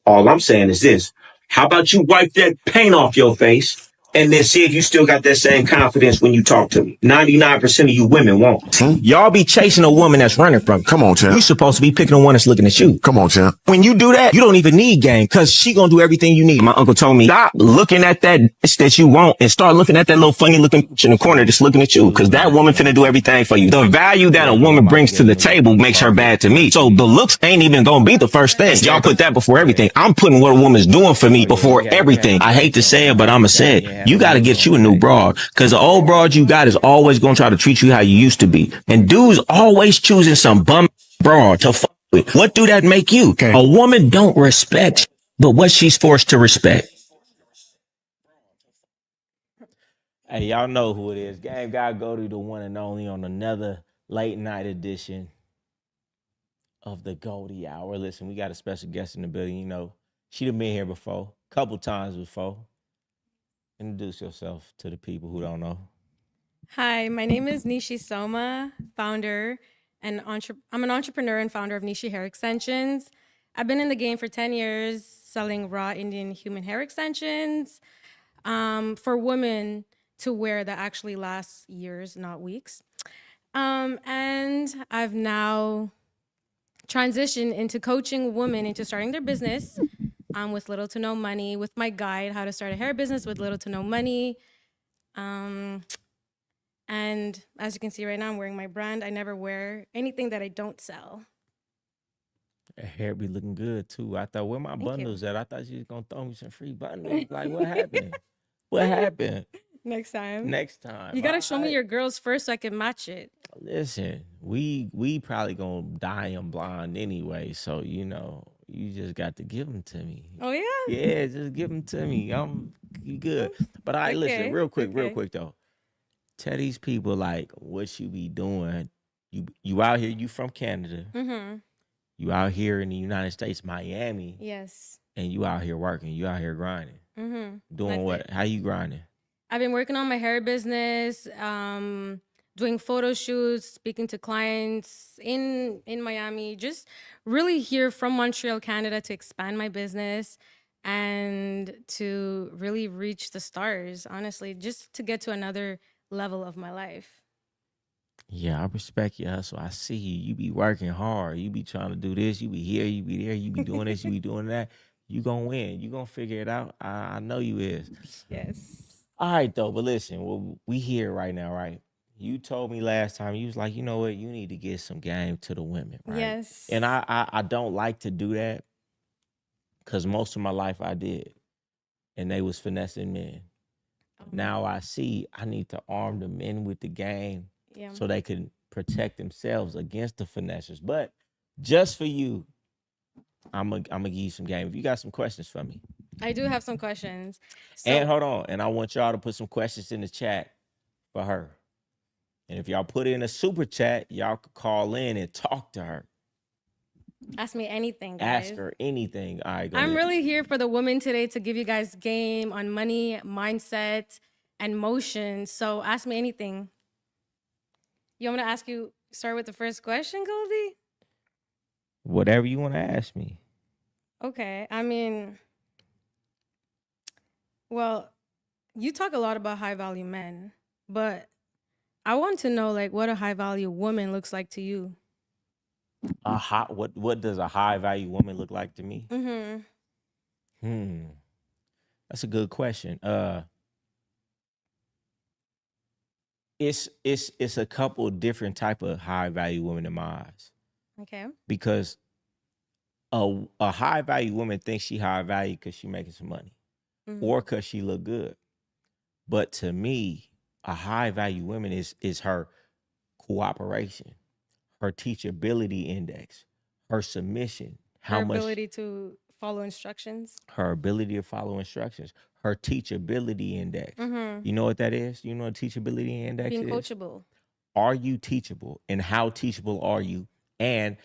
All I'm saying is this. How about you wipe that paint off your face and then see if you still got that same confidence when you talk to me? 99% of you women won't. Y'all be chasing a woman that's running from you. Come on, champ. You supposed to be picking the one that's looking at you. Come on, champ. When you do that, you don't even need game because she gonna do everything you need. My uncle told me, stop looking at that bitch that you want and start looking at that little funny looking bitch in the corner just looking at you because that woman finna do everything for you. The value that a woman brings to the table makes her bad to me. So the looks ain't even gonna be the first thing. Y'all put that before everything. I'm putting what a woman's doing for me before everything. I hate to say it, but I'ma say it. You gotta get you a new broad because the old broad you got is always gonna try to treat you how you used to be. And dudes always choosing some bum broad to fuck with. What do that make you? Okay. A woman don't respect, but what she's forced to respect. Hey, y'all know who it is. GameGod Goldie, the one and only, on another late night edition of the Goldie Hour. Listen, we got a special guest in the building. You know, she done been here before, a couple times before. Introduce yourself to the people who don't know. Hi, my name is Nishi Soma, founder and I'm an entrepreneur and founder of Nishi Hair Extensions. I've been in the game for 10 years selling raw Indian human hair extensions for women to wear that actually lasts years, not weeks. And I've now transitioned into coaching women into starting their business with little to no money, with my guide, How to Start a Hair Business with Little to No Money. And as you can see right now, I'm wearing my brand. I never wear anything that I don't sell. Her hair be looking good too. I thought, where my bundles at? I thought you was gonna throw me some free bundles. Like, what happened? What happened? Next time. Next time. You gotta show me your girls first so I can match it. Listen, we probably gonna dye them blonde anyway, so you know, you just got to give them to me. Oh yeah? Yeah, just give them to me. You good. But I listen, real quick though. Tell these people like what you be doing. You out here, you from Canada. Mm-hmm. You out here in the United States, Miami. Yes. And you out here working. You out here grinding. Mm-hmm. Doing That's what? it. How you grinding? I've been working on my hair business, doing photo shoots, speaking to clients in Miami, just really here from Montreal, Canada, to expand my business and to really reach the stars, honestly, just to get to another level of my life. Yeah, I respect your hustle. I see you. You be working hard. You be trying to do this. You be here. You be there. You be doing this. You be doing that. You gonna win. You gonna figure it out. I know you is. Yes. All right, though. But listen, well, we here right now, right? You told me last time, you was like, you know what? You need to get some game to the women, right? Yes. And I don't like to do that because most of my life I did. And they was finessing men. Now I see I need to arm the men with the game so they can protect themselves against the finessers. But just for you, I'm gonna give you some game. If you got some questions for me. I do have some questions. So, and hold on. And I want y'all to put some questions in the chat for her. And if y'all put in a super chat, y'all could call in and talk to her. Ask me anything, guys. Ask her anything. All right, go I'm ahead. really here for the women today to give you guys game on money, mindset, and motion. So ask me anything. You want me to ask you, start with the first question, Goldie? Whatever you want to ask me. Okay. I mean, well, you talk a lot about high value men, but I want to know like what a high value woman looks like to you. What does a high value woman look like to me? That's a good question. It's a couple different type of high value women in my eyes. Okay. Because a high value woman thinks she high value because she making some money, or because she look good. But to me, a high value woman is her cooperation, her teachability index, her submission, her ability to follow instructions, her ability to follow instructions, her teachability index. You know what that is? You know what teachability index is? Being coachable. Are you teachable, and how teachable are you? And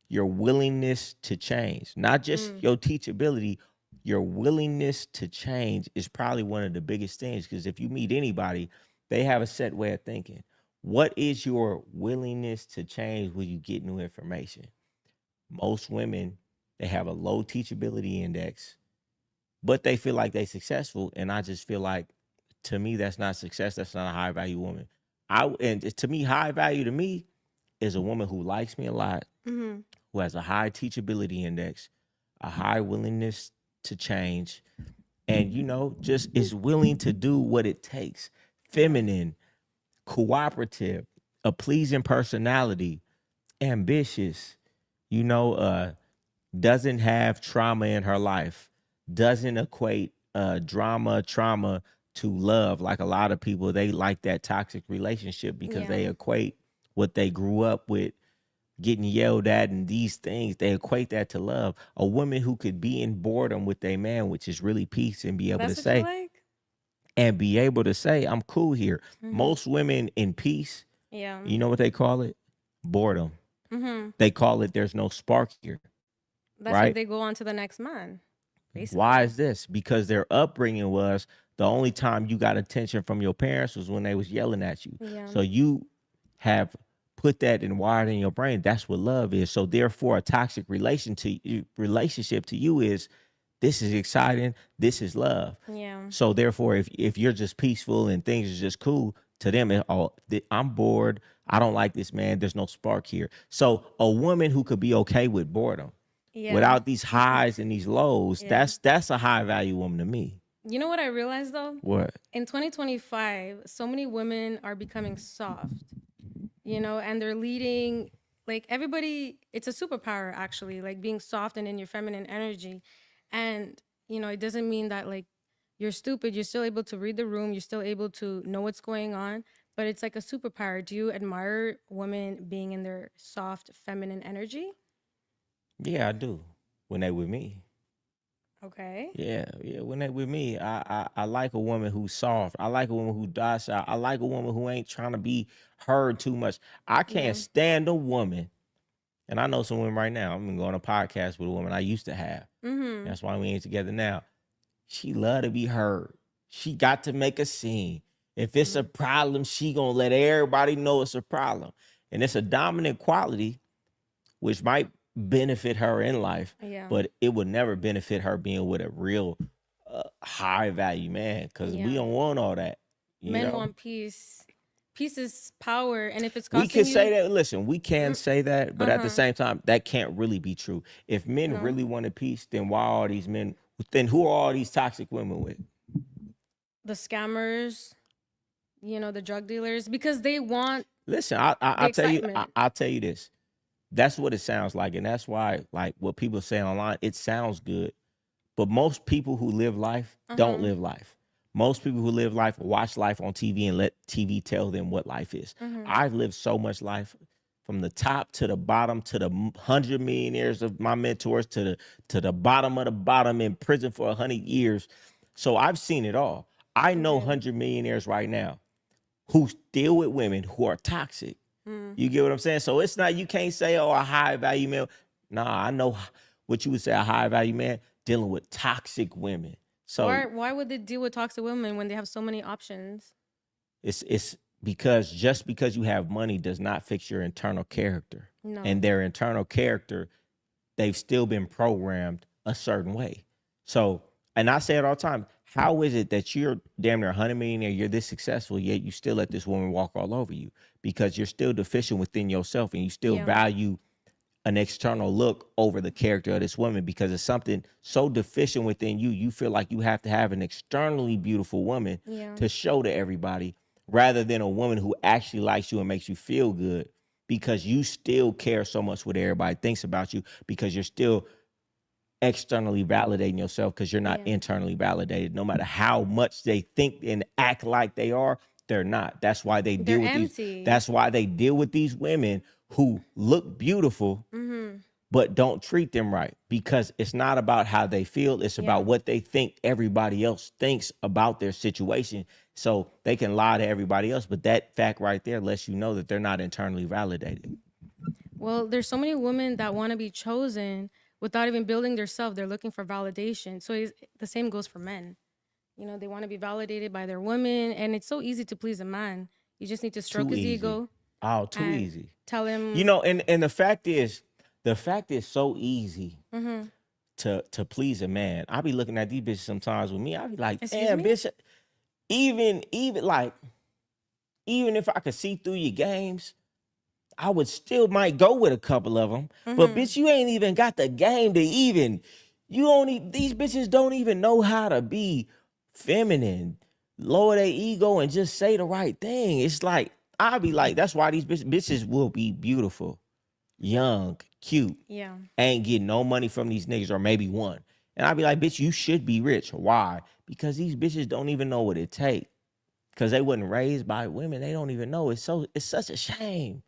your willingness to change, not just your teachability, your willingness to change is probably one of the biggest things. Because if you meet anybody, they have a set way of thinking. What is your willingness to change when you get new information? Most women They have a low teachability index, but they feel like they successful. And I just feel like, to me, that's not success. That's not a high value woman. And to me, high value to me is a woman who likes me a lot, Mm-hmm. who has a high teachability index, a high willingness to change, and just is willing to do what it takes. Feminine, cooperative, a pleasing personality, ambitious, you know, uh, doesn't have trauma in her life, doesn't equate trauma to love. Like a lot of people, they like that toxic relationship because Yeah. they equate what they grew up with, getting yelled at and these things, they equate that to love. A woman who could be in boredom with a man, which is really peace, and be able to That's what you say, like? I'm cool here. Mm-hmm. Most women in peace, Yeah. you know what they call it? Boredom. Mm-hmm. They call it there's no spark here, That's why right? they go on to the next man, Why basically. is this? Because their upbringing was the only time you got attention from your parents was when they was yelling at you. Yeah. So you have put that and wired in your brain. That's what love is. So therefore, a toxic relationship to you is, this is exciting. This is love. Yeah. So therefore, if you're just peaceful and things are just cool, to them, I'm bored. I don't like this man. There's no spark here. So a woman who could be okay with boredom, Yeah. without these highs and these lows, Yeah. that's a high value woman to me. You know what I realized though? What? In 2025, so many women are becoming soft, and they're leading, like, everybody, it's a superpower actually, like being soft and in your feminine energy. And, it doesn't mean that like you're stupid. You're still able to read the room. You're still able to know what's going on, but it's like a superpower. Do you admire women being in their soft feminine energy? Yeah, I do. When they with me. Okay. Yeah. When they with me, I like a woman who's soft. I like a woman who docile. I like a woman who ain't trying to be heard too much. I Yeah. can't stand a woman. And I know some women right now. I'm gonna go on a podcast with a woman I used to have. Mm-hmm. That's why we ain't together now. She love to be heard. She got to make a scene. If it's a problem, she gonna let everybody know it's a problem. And it's a dominant quality, which might benefit her in life, Yeah. but it would never benefit her being with a real high value man, because we Yeah. don't want all that. Men want peace. Peace is power, and if it's We costing can say you, that. Listen, we can say that, but at the uh-huh, same time, that can't really be true. If men no, really wanted peace, then why are these men? Then who are all these toxic women with? the scammers, the drug dealers, because they want Listen, the I'll tell you, excitement. I'll tell you this. That's what it sounds like, and that's why, like what people say online, it sounds good. But most people who live life don't Uh-huh. live life. Most people who live life watch life on TV and let TV tell them what life is. Mm-hmm. I've lived so much life, from the top to the bottom, to the 100 millionaires of my mentors, to the bottom of the bottom, in prison for 100 years. So I've seen it all. I know Okay. 100 millionaires right now who deal with women who are toxic. Mm. You get what I'm saying? So it's not, you can't say, oh, a high value man. Nah, I know what you would say, a high value man dealing with toxic women. So Why would they deal with toxic women when they have so many options? it's because just because you have money does not fix your internal character. No. And their internal character, they've still been programmed a certain way. So, and I say it all the time, how is it that you're damn near 100 millionaire, you're this successful, yet you still let this woman walk all over you? Because you're still deficient within yourself, and you still Yeah. value an external look over the character of this woman, because it's something so deficient within you. You feel like you have to have an externally beautiful woman Yeah. to show to everybody, rather than a woman who actually likes you and makes you feel good, because you still care so much what everybody thinks about you, because you're still externally validating yourself, because you're not Yeah. internally validated. No matter how much they think and act like they are, they're not. That's why they They're deal with empty. that's why they deal with these women who look beautiful Mm-hmm. but don't treat them right, because it's not about how they feel. It's Yeah. about what they think everybody else thinks about their situation. So they can lie to everybody else, but that fact right there lets you know that they're not internally validated. Well, there's so many women that want to be chosen without even building their self. They're looking for validation. So the same goes for men. They want to be validated by their women, and it's so easy to please a man. You just need to stroke Too his easy. ego Oh, too and easy. tell him, And the fact is, The fact it's so easy Mm-hmm. to please a man. I be looking at these bitches sometimes with me. I be like, Excuse damn, me? bitch. Even like, even if I could see through your games, I would still might go with a couple of them. But Mm-hmm. bitch, you ain't even got the game to even. You only these bitches don't even know how to be feminine, lower their ego, and just say the right thing. It's like I be like, that's why these bitches will be beautiful, young, cute, Yeah. ain't getting no money from these niggas, or maybe one. And I'd be like, bitch, you should be rich. Why? Because these bitches don't even know what it takes. Because they wasn't raised by women. They don't even know. It's such a shame.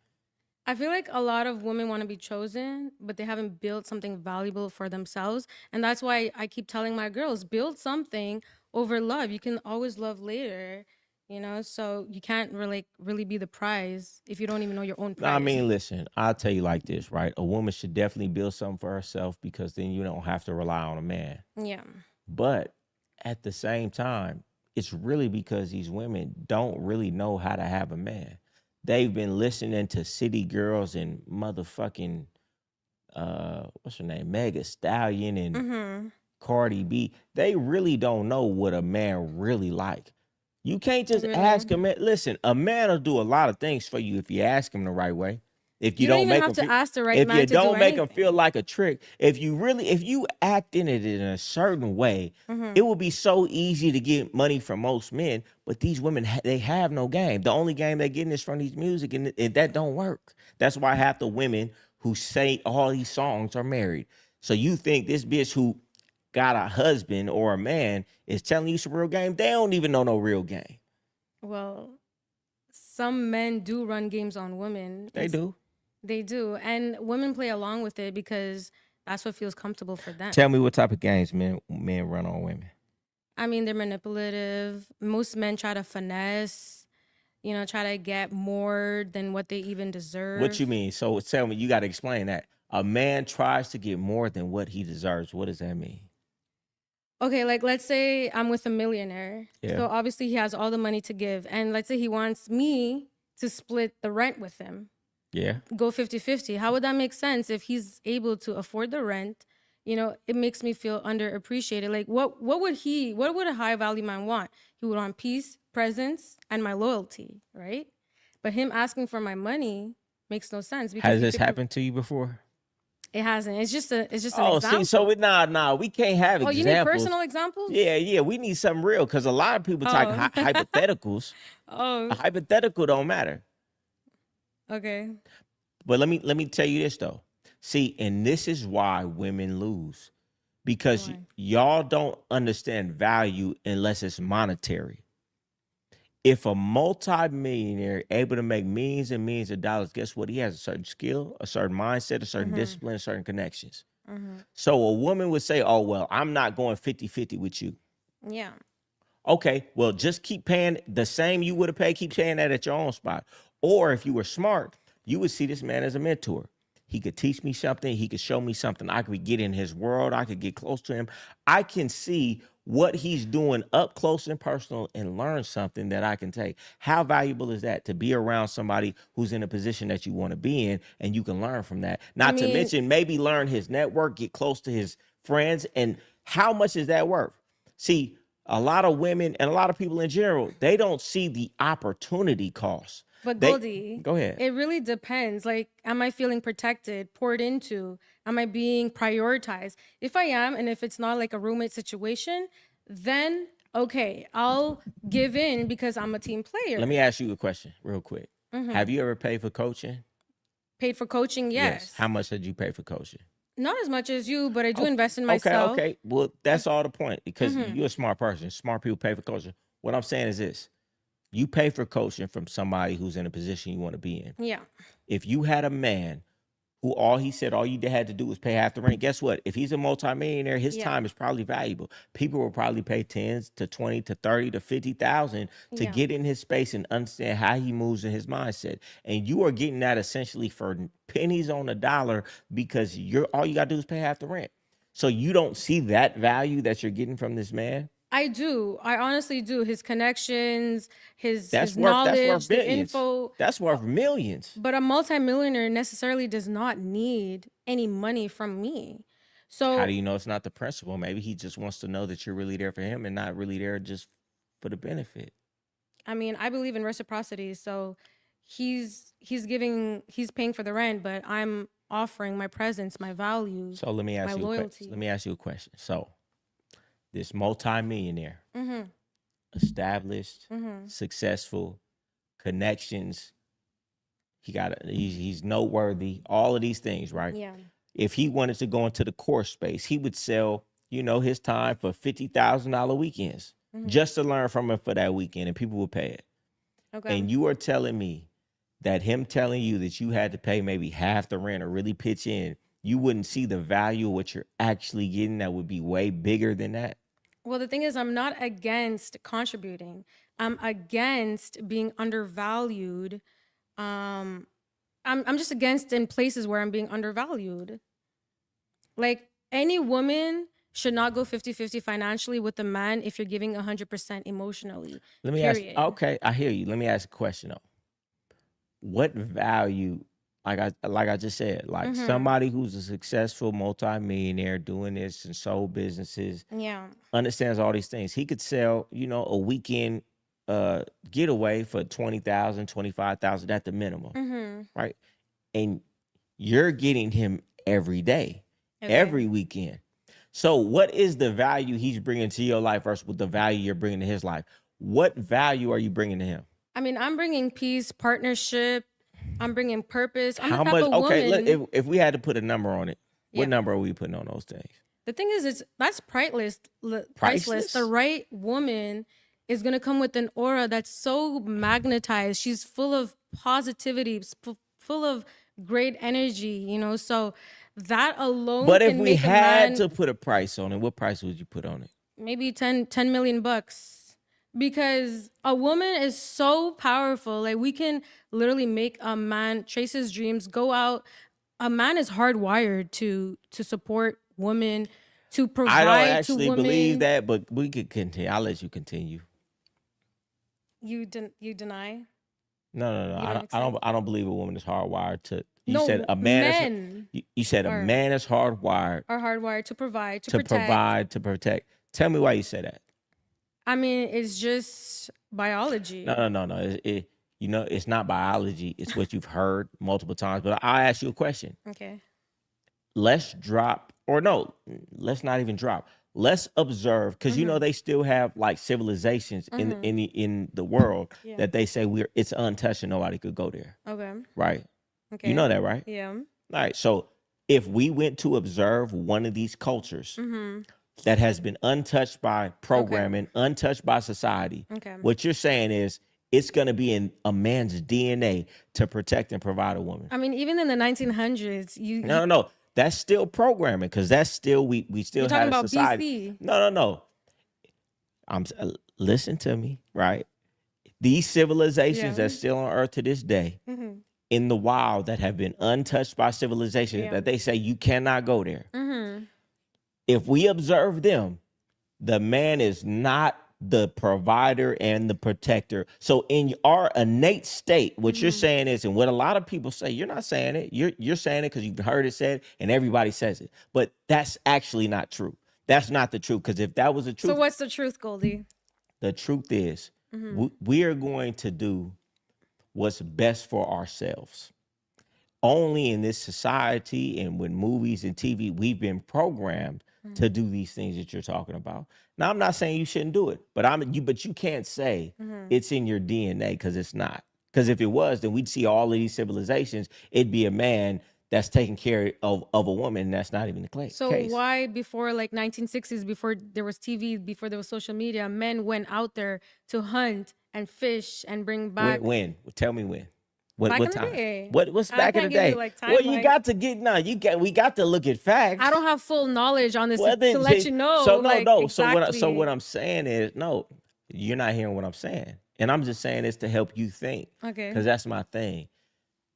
I feel like a lot of women want to be chosen, but they haven't built something valuable for themselves. And that's why I keep telling my girls, build something over love. You can always love later, you know? So you can't really be the prize if you don't even know your own No, I prize. mean, listen, I'll tell you like this, right? A woman should definitely build something for herself because then you don't have to rely on a man. Yeah. But at the same time, it's really because these women don't really know how to have a man. They've been listening to city girls and motherfucking what's her name? Mega Stallion and Mm-hmm. Cardi B. They really don't know what a man really like. You can't just ask Really? a man. Listen, a man will do a lot of things for you if you ask him the right way. If you You don't don't even make have him to feel, ask the right if you man to do don't make him feel anything. like a trick, if you act in it in a certain way, Mm-hmm. it will be so easy to get money from most men. But these women, they have no game. The only game they're getting is from these music, and that don't work. That's why half the women who say all these songs are married. So you think this bitch who got a husband or a man is telling you some real game? They don't even know no real game. Well, some men do run games on women. They do. They do. And women play along with it because that's what feels comfortable for Tell them. me what type of games men run on women. I mean, they're manipulative. Most men try to finesse, try to get more than what they even What you deserve. mean? So tell me, you got to explain that. A man tries to get more than what he deserves. What does that mean? Okay, like let's say I'm with a millionaire. Yeah. So obviously he has all the money to give. And let's say he wants me to split the rent with him, Yeah. go 50-50. How would that make sense if he's able to afford the rent? It makes me feel underappreciated. Like what would a high value man want? He would want peace, presence, and my loyalty, right? But him asking for my money makes no sense because Has you this could happened to you before? it hasn't. It's just an Oh, see, so example. we can't have Oh, you need examples. personal examples? Yeah, we need something real because a lot of people talk Oh. hypotheticals. A Oh, hypothetical don't matter. okay. But let me tell you this though. See, and this is why women lose because Why? y'all don't understand value unless it's monetary. If a multimillionaire able to make millions and millions of dollars, guess what? He has a certain skill, a certain mindset, a certain Mhm. discipline, certain connections. Mhm. So a woman would say, oh, well, I'm not going 50-50 with you. Yeah. Okay, well, just keep paying the same you would have paid, keep paying that at your own spot. Or if you were smart, you would see this man as a mentor. He could teach me something, he could show me something. I could get in his world, I could get close to him. I can see what he's doing up close and personal and learn something that I can take. How valuable is that to be around somebody who's in a position that you want to be in and you can learn from that? I Not to mean, mention maybe learn his network, get close to his friends, and how much is that worth? See, a lot of women and a lot of people in general, they don't see the opportunity cost. but They Goldie, go ahead. it really depends. Like, am I feeling protected, poured into? Am I being prioritized? If I am, and if it's not like a roommate situation, then okay, I'll give in because I'm a team Let player. me ask you a question real quick. Have Hmm. you ever paid for coaching? Paid for coaching, Yes. How yes. much did you pay for coaching? Not as much as you, but I do Okay, invest in okay, myself. okay. Well, that's all the point because Hmm. you're a smart person. Smart people pay for coaching. What I'm saying is this: you pay for coaching from somebody who's in a position you want to be in. Yeah. If you had a man who all you had to do was pay half the rent, guess what? If he's a multimillionaire, his Yeah. time is probably valuable. People will probably pay 10s to 20 to 30 to 50,000 to Yeah. get in his space and understand how he moves in his mindset. And you are getting that essentially for pennies on a dollar because you're all you gotta do is pay half the rent. So you don't see that value that you're getting from this man. I do. I honestly do. His connections, That's his worth knowledge, the billions. info. That's worth millions. But a multimillionaire necessarily does not need any money from me. How So do you know it's not the principle? Maybe he just wants to know that you're really there for him and not really there just for the benefit. I mean, I believe in reciprocity. So he's paying for the rent, but I'm offering my presence, my value, So let me ask my you loyalty. let me ask you a question. So this multimillionaire, established, successful, connections, he's noteworthy, all of these things, right? Yeah. If he wanted to go into the course space, he would sell, his time for $50,000 weekends just to learn from him for that weekend, and people would pay it. Okay. And you are telling me that him telling you that you had to pay maybe half the rent or really pitch in, you wouldn't see the value of what you're actually getting that would be way bigger than that? Well, the thing is, I'm not against contributing. I'm against being undervalued. I'm just against in places where I'm being undervalued. Like any woman should not go 50-50 financially with a man if you're giving 100% emotionally. Let me period. ask. Okay, I hear you. Let me ask a question though. What value, like I just said, like somebody who's a successful multimillionaire doing this and sold businesses, Yeah. understands all these things. He could sell, a weekend getaway for 20,000, 25,000 at the minimum, right? And you're getting him every day, every weekend. So what is the value he's bringing to your life versus what the value you're bringing to his life? What value are you bringing to him? I mean, I'm bringing peace, partnership. I'm bringing purpose. I'm How the type much? of Okay, woman. look, if we had to put a number on it, what number are we putting on those things? The thing is, that's priceless. Priceless? The right woman is gonna come with an aura that's so magnetized. She's full of positivity, full of great energy. So that alone But if can we make a had man to put a price on it, what price would you put on it? maybe 10 million bucks. Because a woman is so powerful. Like we can literally make a man chase his dreams, go out. A man is hardwired to support women, to provide I don't to actually women. believe that, but we could continue. I'll let you continue. You deny? No. I don't believe a woman is hardwired to. You No, said a man men you said a man is hardwired are hardwired to provide, to to protect. provide, to protect. Tell me why you say that. I mean, it's just biology. No. It's not biology. It's what you've heard multiple times. But I'll ask you a question. Okay. Let's drop, or no, let's not even drop. Let's observe, because they still have like civilizations in the world that they say it's untouched and nobody could go there. Okay. Right. Okay. You know that, right? Yeah. All right. So if we went to observe one of these cultures that has been untouched by programming, untouched by society, what you're saying is it's going to be in a man's DNA to protect and provide a woman. I mean, even in the 1900s, No. That's still programming, because that's still we still You're had talking a about society. BC. No. Listen to me, right? These civilizations that's still on Earth to this day, in the wild, that have been untouched by civilization, that they say you cannot go there. If we observe them, the man is not the provider and the protector. So in our innate state, what you're saying is, and what a lot of people say, you're not saying it. You're saying it because you've heard it said, and everybody says it. But that's actually not true. That's not the truth. Because if that was the truth, So what's the truth, Goldie? the truth is, we are going to do what's best for ourselves. Only in this society and with movies and TV, we've been programmed to do these things that you're talking about. Now, I'm not saying you shouldn't do it, but you can't say it's in your DNA, because it's not. Because if it was, then we'd see all of these civilizations. It'd be a man that's taking care of a woman, and that's not even the case. So why before like 1960s, before there was TV, before there was social media, men went out there to hunt and fish and bring back? When? Tell me when. Back What in the time? day. What's back in the day? Well, you got to get we got to look at facts. I don't have full knowledge on this to let you know. So no. Exactly. So what I'm saying is, no, you're not hearing what I'm saying, and I'm just saying this to help you think. Okay. Because that's my thing.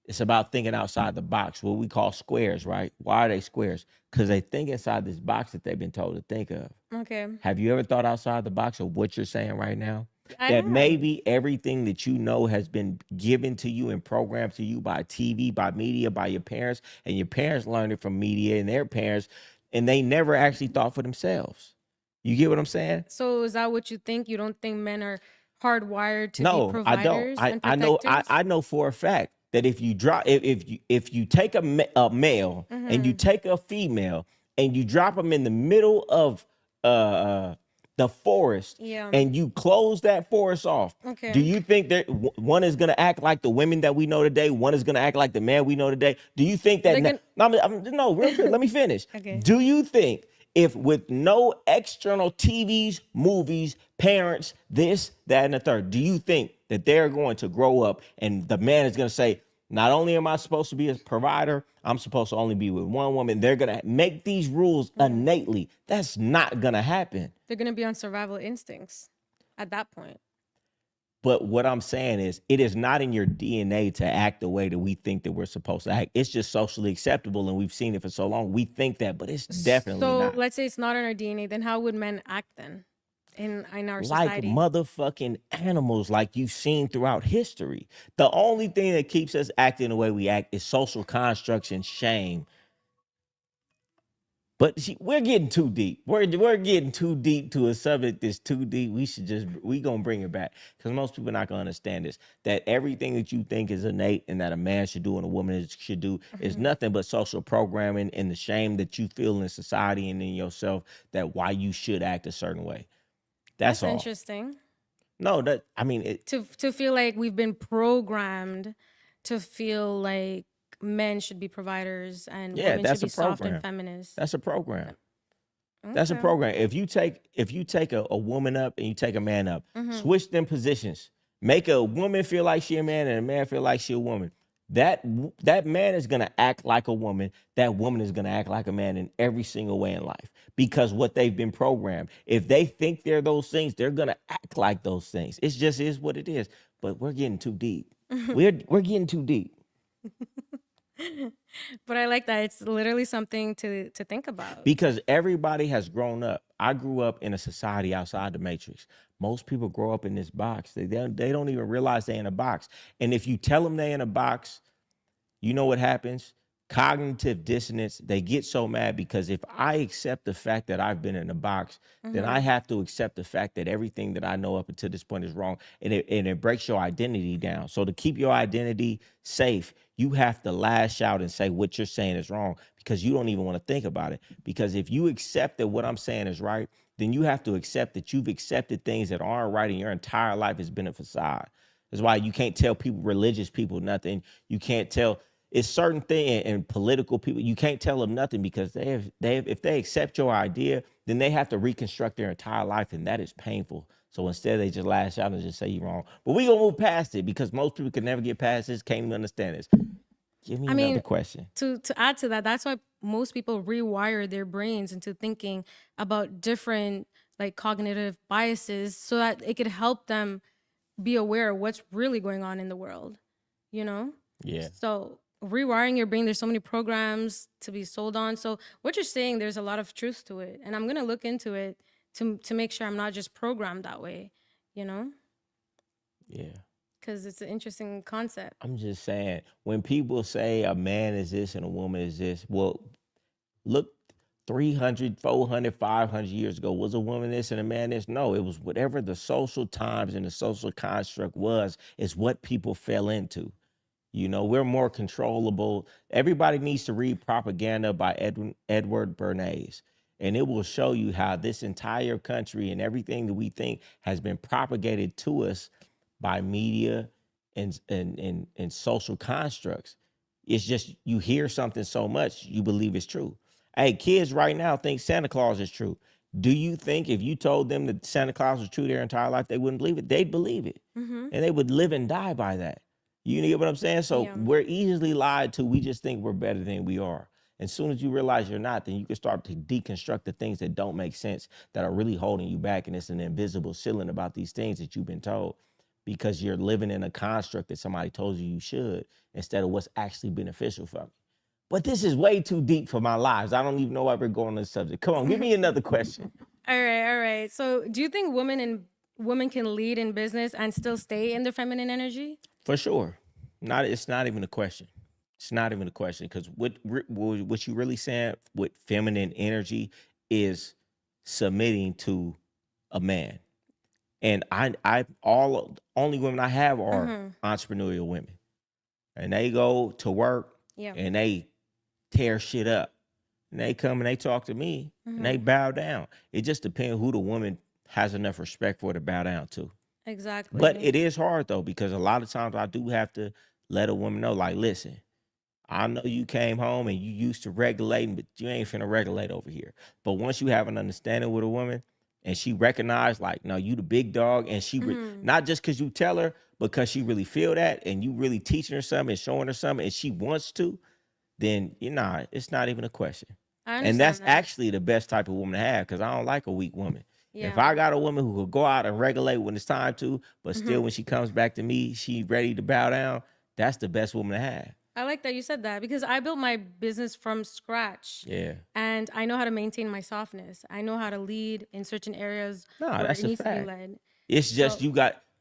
It's about thinking outside the box, what we call squares, right? Why are they squares? Because they think inside this box that they've been told to think of. Okay. Have you ever thought outside the box of what you're saying right now? I That have. maybe everything that you know has been given to you and programmed to you by TV, by media, by your parents, and your parents learned it from media and their parents, and they never actually thought for themselves. You get what I'm saying? So is that what you think? You don't think men are hardwired to be No, I don't. providers I, and I know protectors? I know for a fact that if you drop if you take a male and you take a female and you drop them in the middle of the forest Yeah. and you close that forest off, Okay. do you think that one is going to act like the women that we know today, one is going to act like the man we know today? Do you think that no, real quick, let me finish. Okay. Do you think if with no external TVs, movies, parents, this, that, and the third, do you think that they're going to grow up and the man is going to say, not only am I supposed to be a provider, I'm supposed to only be with one woman. They're going to make these rules innately. That's not going to happen. They're going to be on survival instincts at that point. But what I'm saying is, it is not in your DNA to act the way that we think that we're supposed to act. It's just socially acceptable, and we've seen it for so long. We think that, but it's definitely not. So let's say it's not in our DNA, then how would men act then in our Like society? motherfucking animals, like you've seen throughout history. The only thing that keeps us acting the way we act is social constructs and shame. But see, we're getting too deep. We're getting too deep to a subject that's too deep. We gonna bring it back because most people are not gonna understand this. That everything that you think is innate and that a man should do and a woman should do is nothing but social programming and the shame that you feel in society and in yourself that why you should act a certain way. That's all. Interesting. No, that I mean it. To feel like we've been programmed to feel like men should be providers and women That's should be a soft program. and feminist. That's a program. That's a program. If you take a woman up and you take a man up, switch them positions. Make a woman feel like she a man and a man feel like she a woman. That man is gonna act like a woman. That woman is gonna act like a man in every single way in life because what they've been programmed. If they think they're those things, they're gonna act like those things. It just is what it is. But we're getting too deep. We're getting too deep. But I like that. It's literally something to think about. Because everybody has grown up. I grew up in a society outside the matrix. Most people grow up in this box. They don't even realize they're in a box. And if you tell them they're in a box, you know what happens? Cognitive dissonance. They get so mad because if I accept the fact that I've been in a box, then I have to accept the fact that everything that I know up until this point is wrong. And it breaks your identity down. So to keep your identity safe, you have to lash out and say what you're saying is wrong because you don't even want to think about it. Because if you accept that what I'm saying is right, then you have to accept that you've accepted things that aren't right and your entire life has been a facade. That's why you can't tell people, religious people, nothing. You can't tell. It's certain thing and political people, you can't tell them nothing because if they accept your idea, then they have to reconstruct their entire life, and that is painful. So instead, they just lash out and just say you're wrong. But we gonna move past it because most people can never get past this, can't even understand this. Give me another question. To add to that, that's why most people rewire their brains into thinking about different like cognitive biases so that it could help them be aware of what's really going on in the world, you know? Yeah. So rewiring your brain, there's so many programs to be sold on. So what you're saying, there's a lot of truth to it. And I'm going to look into it to make sure I'm not just programmed that way, you know? Yeah. Because it's an interesting concept. I'm just saying, when people say a man is this and a woman is this, well, look, 300, 400, 500 years ago, was a woman this and a man this? No, it was whatever the social times and the social construct was, is what people fell into. You know, we're more controllable. Everybody needs to read Propaganda by Edward Bernays, and it will show you how this entire country and everything that we think has been propagated to us by media and social constructs. It's just you hear something so much, you believe it's true. Hey, kids right now think Santa Claus is true. Do you think if you told them that Santa Claus was true their entire life, they wouldn't believe it? They'd believe it. And they would live and die by that. You get what I'm saying? So we're easily lied to. We just think we're better than we are. As soon as you realize you're not, then you can start to deconstruct the things that don't make sense, that are really holding you back. And it's an invisible ceiling about these things that you've been told. because you're living in a construct that somebody told you should instead of what's actually beneficial for me. But this is way too deep for my lives. I don't even know why we're going on this subject. Come on, give me another question. All right. So, do you think women can lead in business and still stay in their feminine energy? For sure. It's not even a question. It's not even a question because what you really saying with feminine energy is submitting to a man. And only women I have are entrepreneurial women, and they go to work and they tear shit up, and they come and they talk to me and they bow down. It just depends who the woman has enough respect for to bow down to. Exactly. But it is hard though, because a lot of times I do have to let a woman know, like, listen, I know you came home and you used to regulating, but you ain't finna regulate over here. But once you have an understanding with a woman and she recognized, like, no, you the big dog, and she not just because you tell her, because she really feel that and you really teaching her something and showing her something and she wants to, then it's not even a question. And that's actually the best type of woman to have, because I don't like a weak woman. Yeah. If I got a woman who could go out and regulate when it's time to, but still when she comes back to me, she ready to bow down, that's the best woman to have. I like that you said that, because I built my business from scratch. Yeah. And I know how to maintain my softness. I know how to lead in certain areas where it needs a fact. to be led. It's just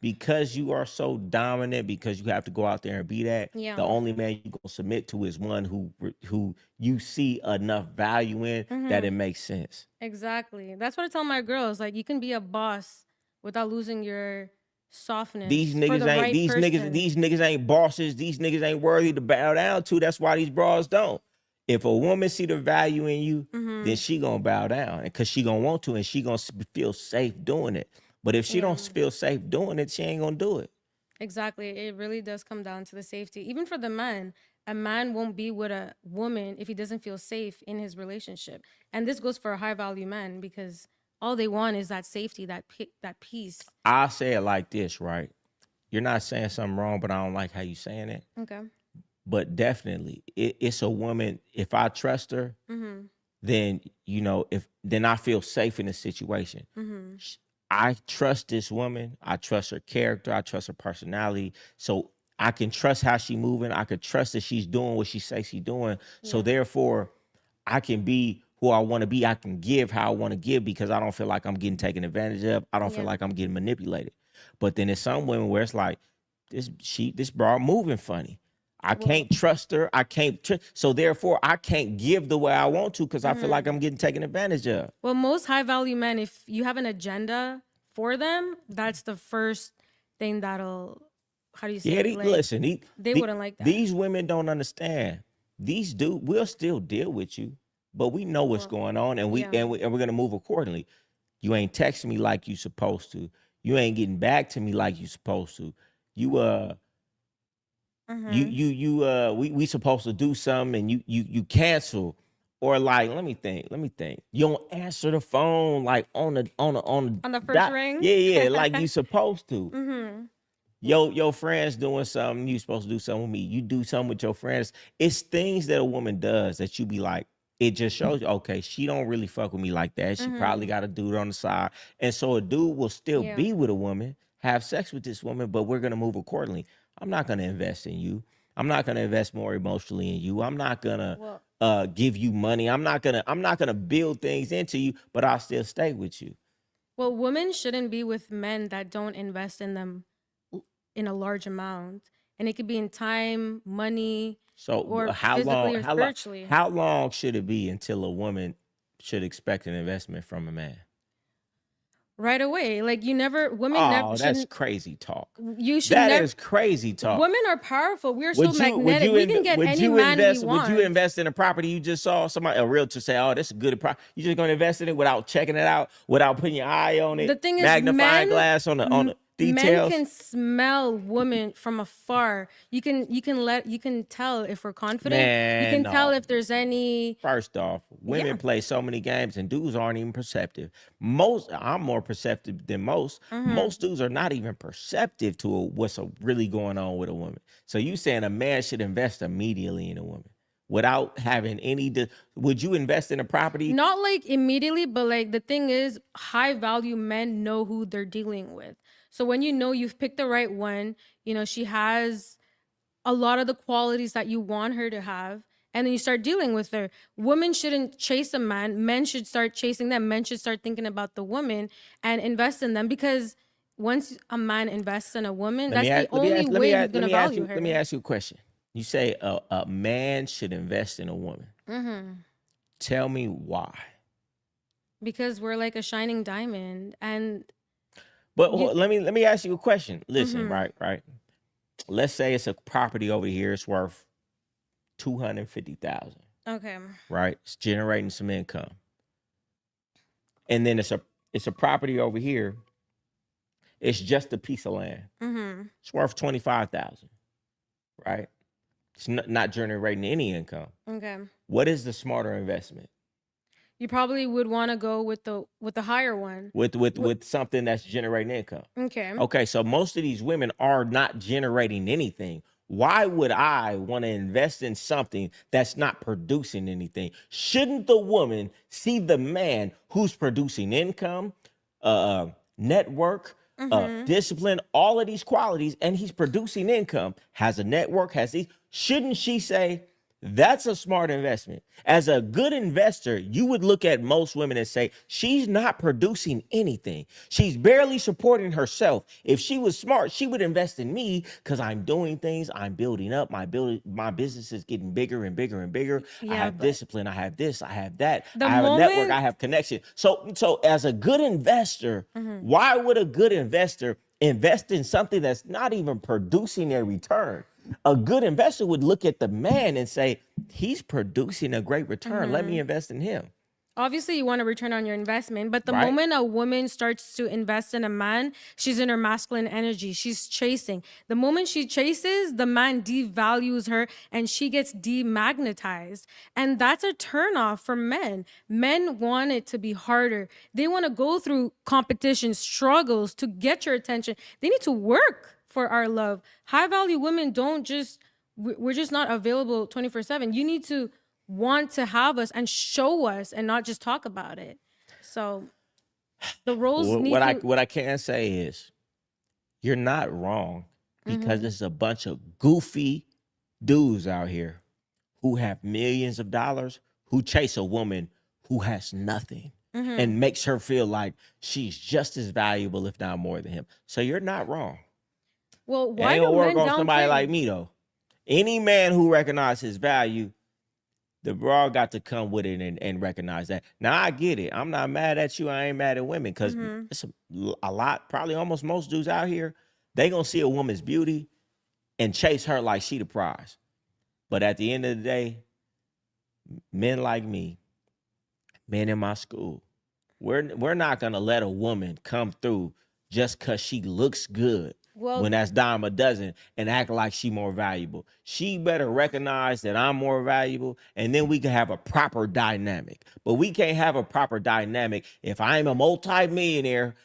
because you are so dominant, because you have to go out there and be that, the only man you gonna submit to is one who you see enough value in that it makes sense. Exactly. That's what I tell my girls. Like, you can be a boss without losing your softness. These niggas ain't bosses. These niggas ain't worthy to bow down to. That's why these bras don't. If a woman see the value in you, then she gonna bow down, because she gonna want to, and she gonna feel safe doing it. But if she don't feel safe doing it, she ain't gonna do it. Exactly. It really does come down to the safety. Even for the man, a man won't be with a woman if he doesn't feel safe in his relationship. And this goes for a high value man, because all they want is that safety, that peace. I say it like this, right? You're not saying something wrong, but I don't like how you saying it. Okay. But definitely, it's a woman. If I trust her, then then I feel safe in the situation. I trust this woman. I trust her character. I trust her personality. So I can trust how she moving. I could trust that she's doing what she says she's doing. Yeah. So therefore, I can be who I want to be. I can give how I want to give, because I don't feel like I'm getting taken advantage of. I don't feel like I'm getting manipulated. But then there's some women where it's like, this broad moving funny. I can't trust her. I can't so therefore I can't give the way I want to, because I feel like I'm getting taken advantage of. Well, most high value men, if you have an agenda for them, that's the first thing that'll, how do you say it? Listen, they wouldn't like that. These women don't understand. These dudes will still deal with you, but we know what's going on, and we're gonna move accordingly. You ain't texting me like you supposed to. You ain't getting back to me like you supposed to. We supposed to do something, and you cancel, or like, let me think. You don't answer the phone like on the first ring. Yeah, like you supposed to. Your friends doing something, you supposed to do something with me. You do something with your friends. It's things that a woman does that you be like, it just shows you, okay, she don't really fuck with me like that. She probably got a dude on the side, and so a dude will still be with a woman, have sex with this woman, but we're gonna move accordingly. I'm not going to invest in you. I'm not going to invest more emotionally in you. I'm not going to give you money. I'm not going to build things into you, but I'll still stay with you. Well, women shouldn't be with men that don't invest in them in a large amount. And it could be in time, money, or physically or spiritually. How long should it be until a woman should expect an investment from a man? Right away. Like, that's crazy talk. That is crazy talk. Women are powerful. We're so magnetic. We can get any man we want. Would you invest in a property you just saw a realtor say, oh, this is a good property? You just gonna invest in it without checking it out, without putting your eye on it? The thing is, magnifying glass on the details. Men can smell women from afar. You can tell if we're confident. You can tell if there's any. First off, women play so many games, and dudes aren't even perceptive. I'm more perceptive than most. Most dudes are not even perceptive to what's really going on with a woman. So you saying a man should invest immediately in a woman? without having would you invest in a property? Not like immediately, but like the thing is, high value men know who they're dealing with. So when you know you've picked the right one, you know, she has a lot of the qualities that you want her to have, and then you start dealing with her. Women shouldn't chase a man. Men should start chasing them. Men should start thinking about the woman and invest in them, because once a man invests in a woman, that's the only way he's gonna value her. Let me ask you a question. You say a man should invest in a woman. Tell me why. Because we're like a shining diamond, and But let me ask you a question. Listen, right. Let's say it's a property over here. It's worth $250,000. okay, Right? It's generating some income. And then it's a property over here. It's just a piece of land. It's worth $25,000. Right? It's not generating any income. okay. What is the smarter investment? You probably would want to go with the higher one. With something that's generating income. Okay. Okay, so most of these women are not generating anything. Why would I want to invest in something that's not producing anything? Shouldn't the woman see the man who's producing income, network, discipline, all of these qualities, and he's producing income, has a network, shouldn't she say, that's a smart investment? As a good investor, you would look at most women and say, she's not producing anything. She's barely supporting herself. If she was smart, she would invest in me because I'm doing things. I'm building up. My business is getting bigger and bigger and bigger. Yeah, I have discipline. I have this. I have that. The I have a network. moment- I have connection. So as a good investor, why would a good investor invest in something that's not even producing a return? A good investor would look at the man and say, he's producing a great return. Let me invest in him. Obviously, you want to return on your investment, but the Right. moment a woman starts to invest in a man, she's in her masculine energy. She's chasing. The moment she chases, the man devalues her and she gets demagnetized. And that's a turnoff for men. Men want it to be harder. They want to go through competition, struggles to get your attention. They need to work for our love. High value women we're just not available 24/7. You need to want to have us and show us and not just talk about it. So the roles What I can say is you're not wrong, because there's a bunch of goofy dudes out here who have millions of dollars who chase a woman who has nothing and makes her feel like she's just as valuable, if not more than him. So you're not wrong. Well, why ain't do gonna work men on somebody downplay? like me though. Any man who recognizes his value, the broad got to come with it and recognize that. Now I get it. I'm not mad at you. I ain't mad at women, because it's a lot, probably almost most dudes out here, they gonna see a woman's beauty and chase her like she the prize. But at the end of the day, men like me, men in my school, we're not gonna let a woman come through just because she looks good. Well, When that's dime a dozen, and act like she more valuable. She better recognize that I'm more valuable, and then we can have a proper dynamic. But we can't have a proper dynamic if I'm a multi-millionaire.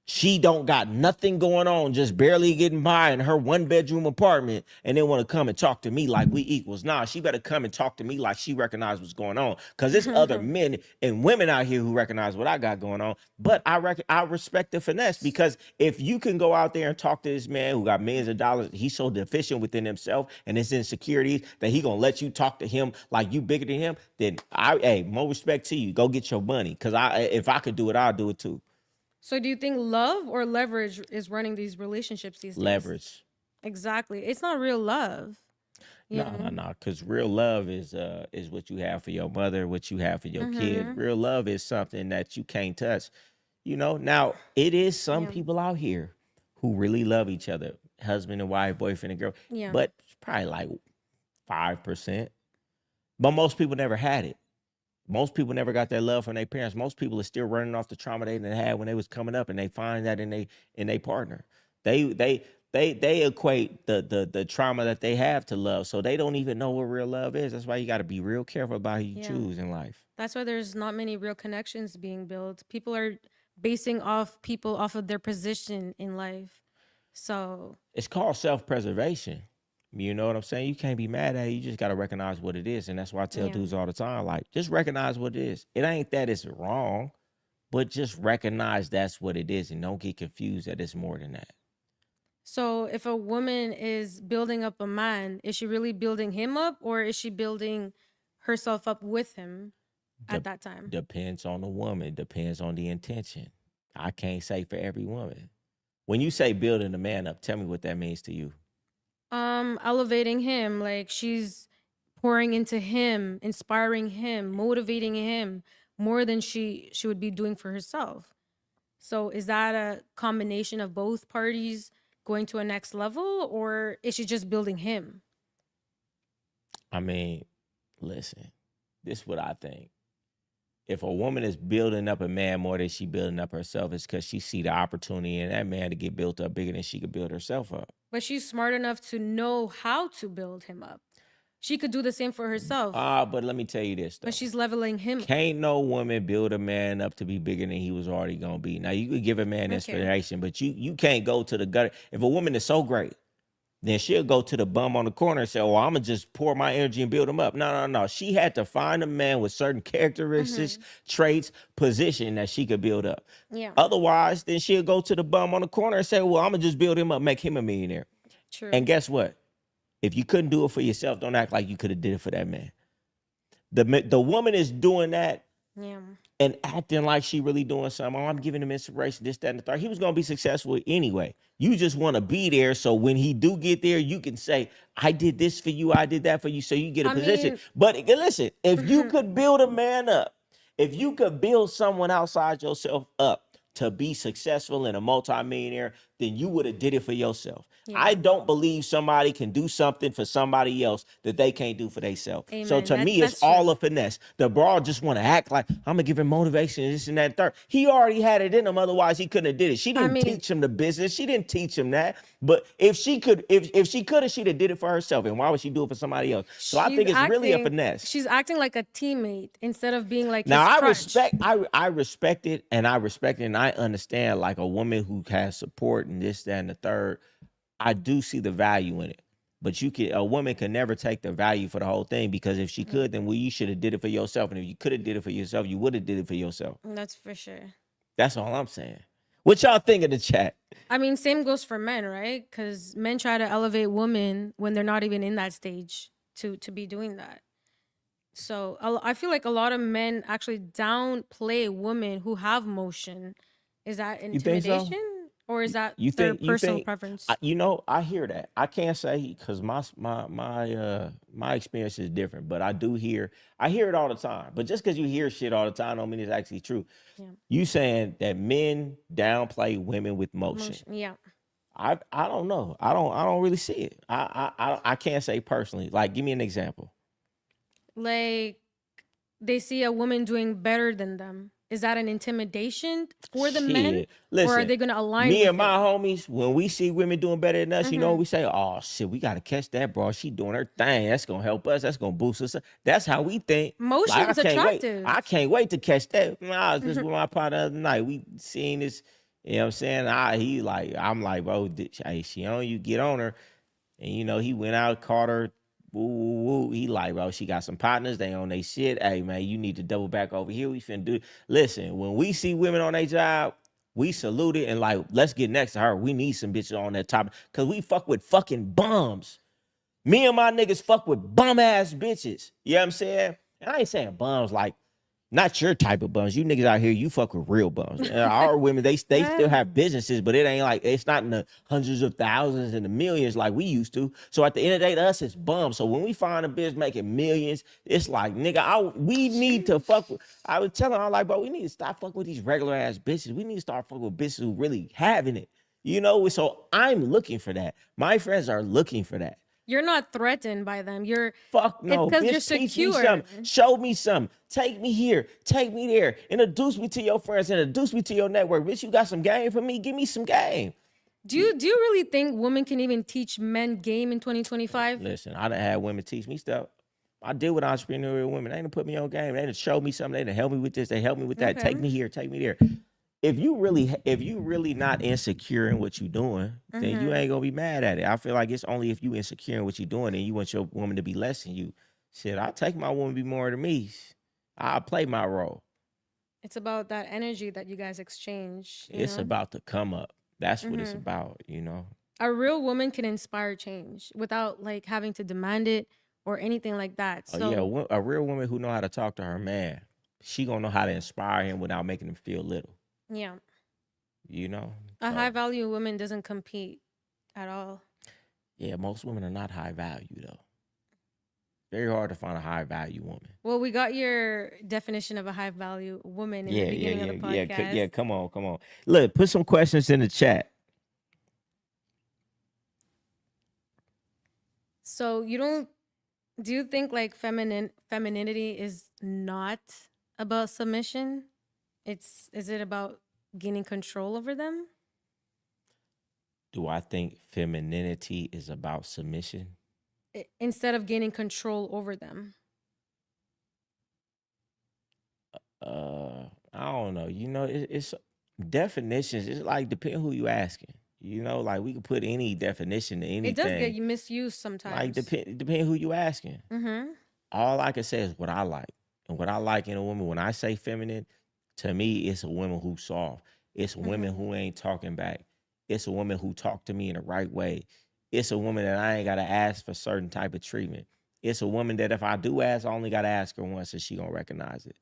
She don't got nothing going on, just barely getting by in her 1-bedroom apartment, and then want to come and talk to me like we equals. Nah, she better come and talk to me like she recognizes what's going on. Because there's other men and women out here who recognize what I got going on. But I respect the finesse, because if you can go out there and talk to this man who got millions of dollars, he's so deficient within himself and his insecurities that he gonna let you talk to him like you bigger than him, then more respect to you. Go get your money. Because if I could do it, I'll do it too. so do you think love or leverage is running these relationships these days? Leverage. Exactly. It's not real love. No. Because real love is what you have for your mother, what you have for your kid. Real love is something that you can't touch. Now it is some people out here who really love each other, husband and wife, boyfriend and girl. Yeah. But it's probably like 5%. But most people never had it. Most people never got that love from their parents. Most people are still running off the trauma they had when they was coming up, and they find that in their partner. They equate the trauma that they have to love, so they don't even know what real love is. That's why you got to be real careful about who you choose in life. That's why there's not many real connections being built. People are basing off of their position in life. So It's called self-preservation. You know what I'm saying? You can't be mad at it. You just got to recognize what it is. And that's why I tell dudes all the time, like, just recognize what it is. It ain't that it's wrong, but just recognize that's what it is and don't get confused that it's more than that. So if a woman is building up a man, is she really building him up, or is she building herself up with him at that time? Depends on the woman. Depends on the intention. I can't say for every woman. When you say building a man up, tell me what that means to you. Elevating him, like she's pouring into him, inspiring him, motivating him more than she would be doing for herself. So is that a combination of both parties going to a next level, or is she just building him? I mean, listen, this is what I think. If a woman is building up a man more than she building up herself, it's because she see the opportunity in that man to get built up bigger than she could build herself up. But she's smart enough to know how to build him up. She could do the same for herself. But let me tell you this, though. But she's leveling him. Can't no woman build a man up to be bigger than he was already going to be. Now, you could give a man inspiration, but you can't go to the gutter. If a woman is so great, then she'll go to the bum on the corner and say, oh, I'm going to just pour my energy and build him up. No. She had to find a man with certain characteristics, traits, position that she could build up. Yeah. Otherwise, then she'll go to the bum on the corner and say, well, I'm going to just build him up, make him a millionaire. True. And guess what? If you couldn't do it for yourself, don't act like you could have did it for that man. The woman is doing that and acting like she really doing something. Oh, I'm giving him inspiration, this, that, and the third. He was going to be successful anyway. You just want to be there so when he do get there, you can say, I did this for you, I did that for you, so you get a position. But listen, if you could build a man up, if you could build someone outside yourself up to be successful and a multimillionaire, then you would have did it for yourself. Yeah. I don't believe somebody can do something for somebody else that they can't do for themselves. So to me, it's all a finesse. The broad just want to act like, I'm going to give him motivation, this and that and third. He already had it in him, otherwise he couldn't have did it. She didn't teach him the business. She didn't teach him that. But if she could have, she'd have did it for herself. And why would she do it for somebody else? So I think it's really a finesse. She's acting like a teammate instead of being like now, his respect it, and I understand, like a woman who has support and this, that, and the third. I do see the value in it, but a woman can never take the value for the whole thing, because if she could, then you should have did it for yourself, and if you could have did it for yourself, you would have did it for yourself. That's for sure. That's all I'm saying. What y'all think of the chat? I mean, same goes for men, right? Because men try to elevate women when they're not even in that stage to be doing that. So I feel like a lot of men actually downplay women who have motion. Is that intimidation? Or is that their personal preference? I hear that. I can't say because my experience is different, but I hear it all the time. But just because you hear shit all the time don't mean it's actually true. Yeah. You saying that men downplay women with motion. Yeah. I don't know. I don't really see it. I can't say personally. Like, give me an example. Like, they see a woman doing better than them. Is that an intimidation for the men? Listen, or are they going to align me and my homies, when we see women doing better than us, you know, we say, oh, shit, we got to catch that, bro. She doing her thing. That's going to help us. That's going to boost us. That's how we think. Motion is attractive. I can't wait to catch that. I was just with my partner the other night. We seen this, you know what I'm saying? I'm like, bro, hey, she on you, get on her. And, you know, he went out, caught her. Woo. He like, bro, she got some partners. They on they shit. Hey, man, you need to double back over here. We finna do. Listen, when we see women on their job, we salute it and like, let's get next to her. We need some bitches on that top because we fuck with fucking bums. Me and my niggas fuck with bum ass bitches. You know what I'm saying? And I ain't saying bums like, not your type of bums. You niggas out here, you fuck with real bums. Our women, they still have businesses, but it ain't like, it's not in the hundreds of thousands and the millions like we used to. So at the end of the day, to us, it's bums. So when we find a bitch making millions, it's like, nigga, we need to fuck with, I was telling her, I'm like, bro, we need to stop fucking with these regular ass bitches. We need to start fucking with bitches who really having it. You know, so I'm looking for that. My friends are looking for that. You're not threatened by them. Fuck no. It's because you're secure. Show me something. Take me here. Take me there. Introduce me to your friends. Introduce me to your network. Bitch, you got some game for me? Give me some game. Do you really think women can even teach men game in 2025? Listen, I done had women teach me stuff. I deal with entrepreneurial women. They done put me on game. They done show me something. They done help me with this. They help me with that. Take me here. Take me there. if you really not insecure in what you're doing, then you ain't gonna be mad at it. I feel like it's only if you insecure in what you're doing and you want your woman to be less than you. Shit, I'll take my woman to be more than me. I'll play my role. It's about that energy that you guys exchange. It's about to come up. That's what it's about, you know. A real woman can inspire change without like having to demand it or anything like that. Oh So yeah, a real woman who know how to talk to her man, she gonna know how to inspire him without making him feel little. yeah, You know. a So, high value woman doesn't compete at all. yeah, most women are not high value though. Very hard to find a high value woman. Well, we got your definition of a high value woman in the beginning of the podcast. Yeah. Come on. Look, put some questions in the chat. So do you think like femininity is not about submission? Is it about gaining control over them? Do I think femininity is about submission? Instead of gaining control over them. I don't know. You know, it's definitions. It's like depending who you asking. You know, like we could put any definition to anything. It does get misused sometimes. Like depending who you asking. All I can say is what I like. And what I like in a woman, when I say feminine, to me, it's a woman who's soft. It's a woman who ain't talking back. It's a woman who talk to me in the right way. It's a woman that I ain't got to ask for certain type of treatment. It's a woman that if I do ask, I only got to ask her once and she going to recognize it.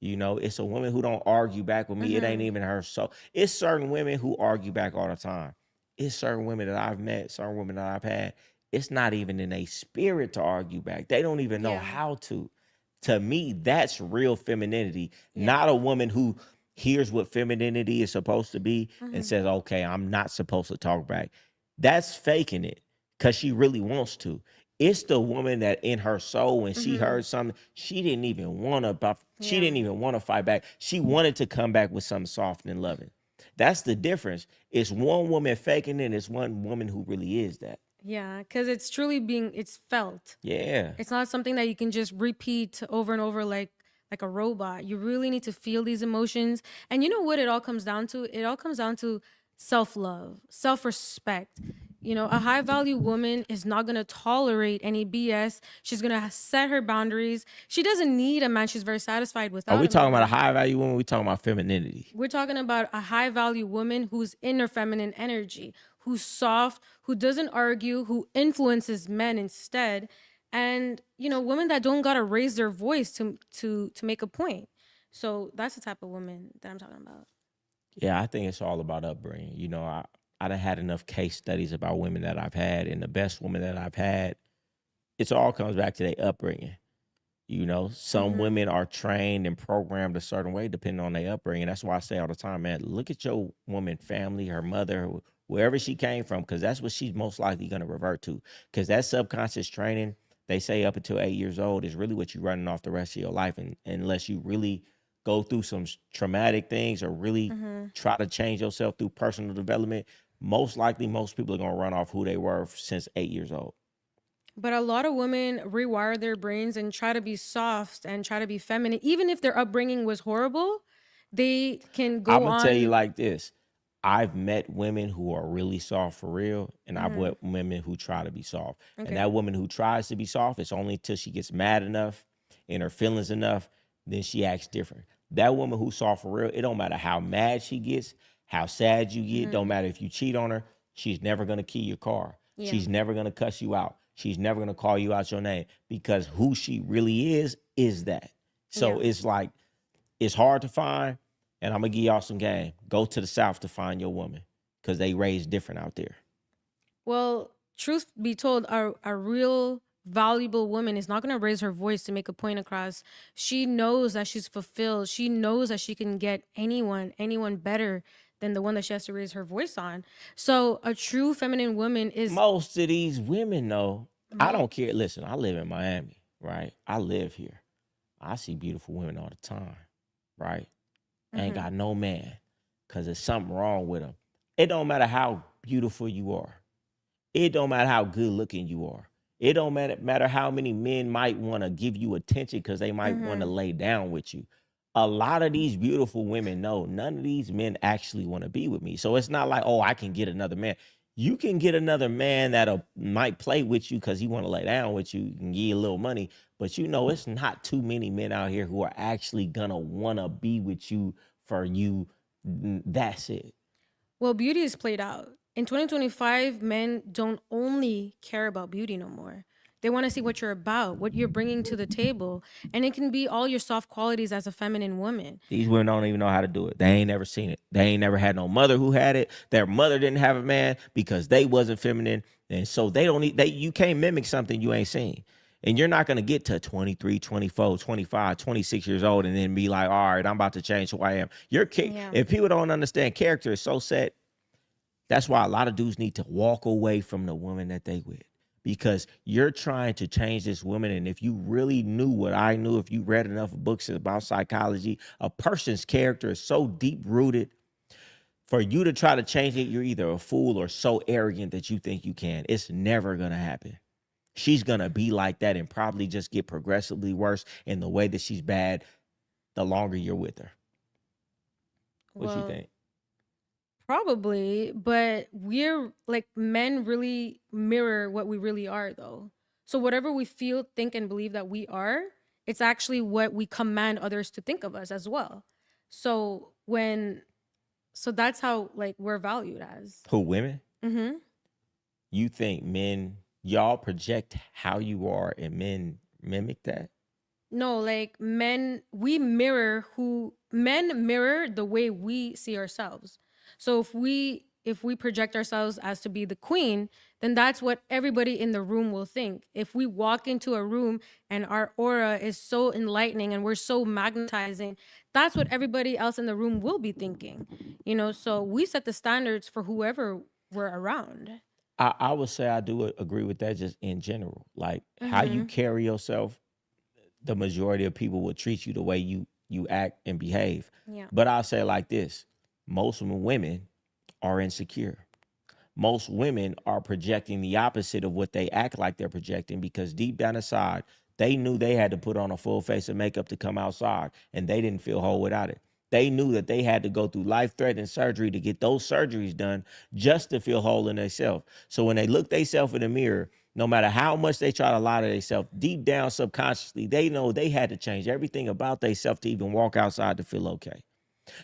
You know, it's a woman who don't argue back with me. It ain't even her soul. It's certain women who argue back all the time. It's certain women that I've met, certain women that I've had. It's not even in a spirit to argue back. They don't even know how to. To me, that's real femininity, not a woman who hears what femininity is supposed to be and says, okay, I'm not supposed to talk back. That's faking it because she really wants to. It's the woman that in her soul, when she heard something, she didn't even want to fight back. She wanted to come back with something soft and loving. That's the difference. It's one woman faking it, and it's one woman who really is that. Yeah, because it's truly it's felt. Yeah. It's not something that you can just repeat over and over like a robot. You really need to feel these emotions. And you know what it all comes down to? It all comes down to self-love, self-respect. You know, a high-value woman is not going to tolerate any BS. She's going to set her boundaries. She doesn't need a man she's very satisfied with. Are we talking about a high-value woman? We're talking about femininity. We're talking about a high-value woman who's in her feminine energy, who's soft, who doesn't argue, who influences men instead. And, you know, women that don't got to raise their voice to make a point. So that's the type of woman that I'm talking about. Yeah, I think it's all about upbringing. You know, I done had enough case studies about women that I've had, and the best women that I've had, it all comes back to their upbringing. You know, some women are trained and programmed a certain way depending on their upbringing. That's why I say all the time, man, look at your woman family, her mother, wherever she came from, because that's what she's most likely going to revert to. Because that subconscious training, they say up until 8 years old, is really what you're running off the rest of your life. And unless you really go through some traumatic things or really try to change yourself through personal development, most likely most people are going to run off who they were since 8 years old. But a lot of women rewire their brains and try to be soft and try to be feminine. Even if their upbringing was horrible, they can go on. I'm going to tell you like this. I've met women who are really soft for real, and I've met women who try to be soft. Okay. And that woman who tries to be soft, it's only until she gets mad enough and her feelings enough, then she acts different. That woman who's soft for real, it don't matter how mad she gets, how sad you get, don't matter if you cheat on her, she's never going to key your car. Yeah. She's never going to cuss you out. She's never going to call you out your name because who she really is that. So it's like, it's hard to find. And I'm going to give y'all some game. Go to the South to find your woman because they raised different out there. Well, truth be told, a real valuable woman is not going to raise her voice to make a point across. She knows that she's fulfilled. She knows that she can get anyone better than the one that she has to raise her voice on. So a true feminine woman is... Most of these women, though, I don't care. Listen, I live in Miami, right? I live here. I see beautiful women all the time, right? Ain't got no man because there's something wrong with them. It don't matter how beautiful you are. It don't matter how good looking you are. It don't matter how many men might want to give you attention because they might want to lay down with you. a lot of these beautiful women know none of these men actually want to be with me. So it's not like, oh, I can get another man. You can get another man that might play with you because he want to lay down with you and give you a little money. But you know, it's not too many men out here who are actually gonna want to be with you for you. That's it. Well, beauty is played out. In 2025, men don't only care about beauty no more. They want to see what you're about, what you're bringing to the table. And it can be all your soft qualities as a feminine woman. These women don't even know how to do it. They ain't never seen it. They ain't never had no mother who had it. Their mother didn't have a man because they wasn't feminine. And so they don't need, you can't mimic something you ain't seen. And you're not going to get to 23, 24, 25, 26 years old and then be like, all right, I'm about to change who I am. If people don't understand character is so set, that's why a lot of dudes need to walk away from the woman that they with. Because you're trying to change this woman. And if you really knew what I knew, if you read enough books about psychology, a person's character is so deep rooted. For you to try to change it, you're either a fool or so arrogant that you think you can. It's never going to happen. She's going to be like that and probably just get progressively worse in the way that she's bad the longer you're with her. What you think? Probably, but we're like men really mirror what we really are, though. So whatever we feel, think, and believe that we are, it's actually what we command others to think of us as well. So that's how like we're valued as. Who, women? Mm-hmm. You think y'all project how you are and men mimic that? No, like men mirror the way we see ourselves. So if we project ourselves as to be the queen, then that's what everybody in the room will think. If we walk into a room and our aura is so enlightening and we're so magnetizing, that's what everybody else in the room will be thinking. So we set the standards for whoever we're around. I would say I do agree with that just in general. Like how you carry yourself, the majority of people will treat you the way you act and behave. Yeah. But I'll say it like this. Most women are insecure. Most women are projecting the opposite of what they act like they're projecting because deep down inside, they knew they had to put on a full face of makeup to come outside and they didn't feel whole without it. They knew that they had to go through life-threatening surgery to get those surgeries done just to feel whole in themselves. So when they look themselves in the mirror, no matter how much they try to lie to themselves, deep down subconsciously, they know they had to change everything about themselves to even walk outside to feel okay.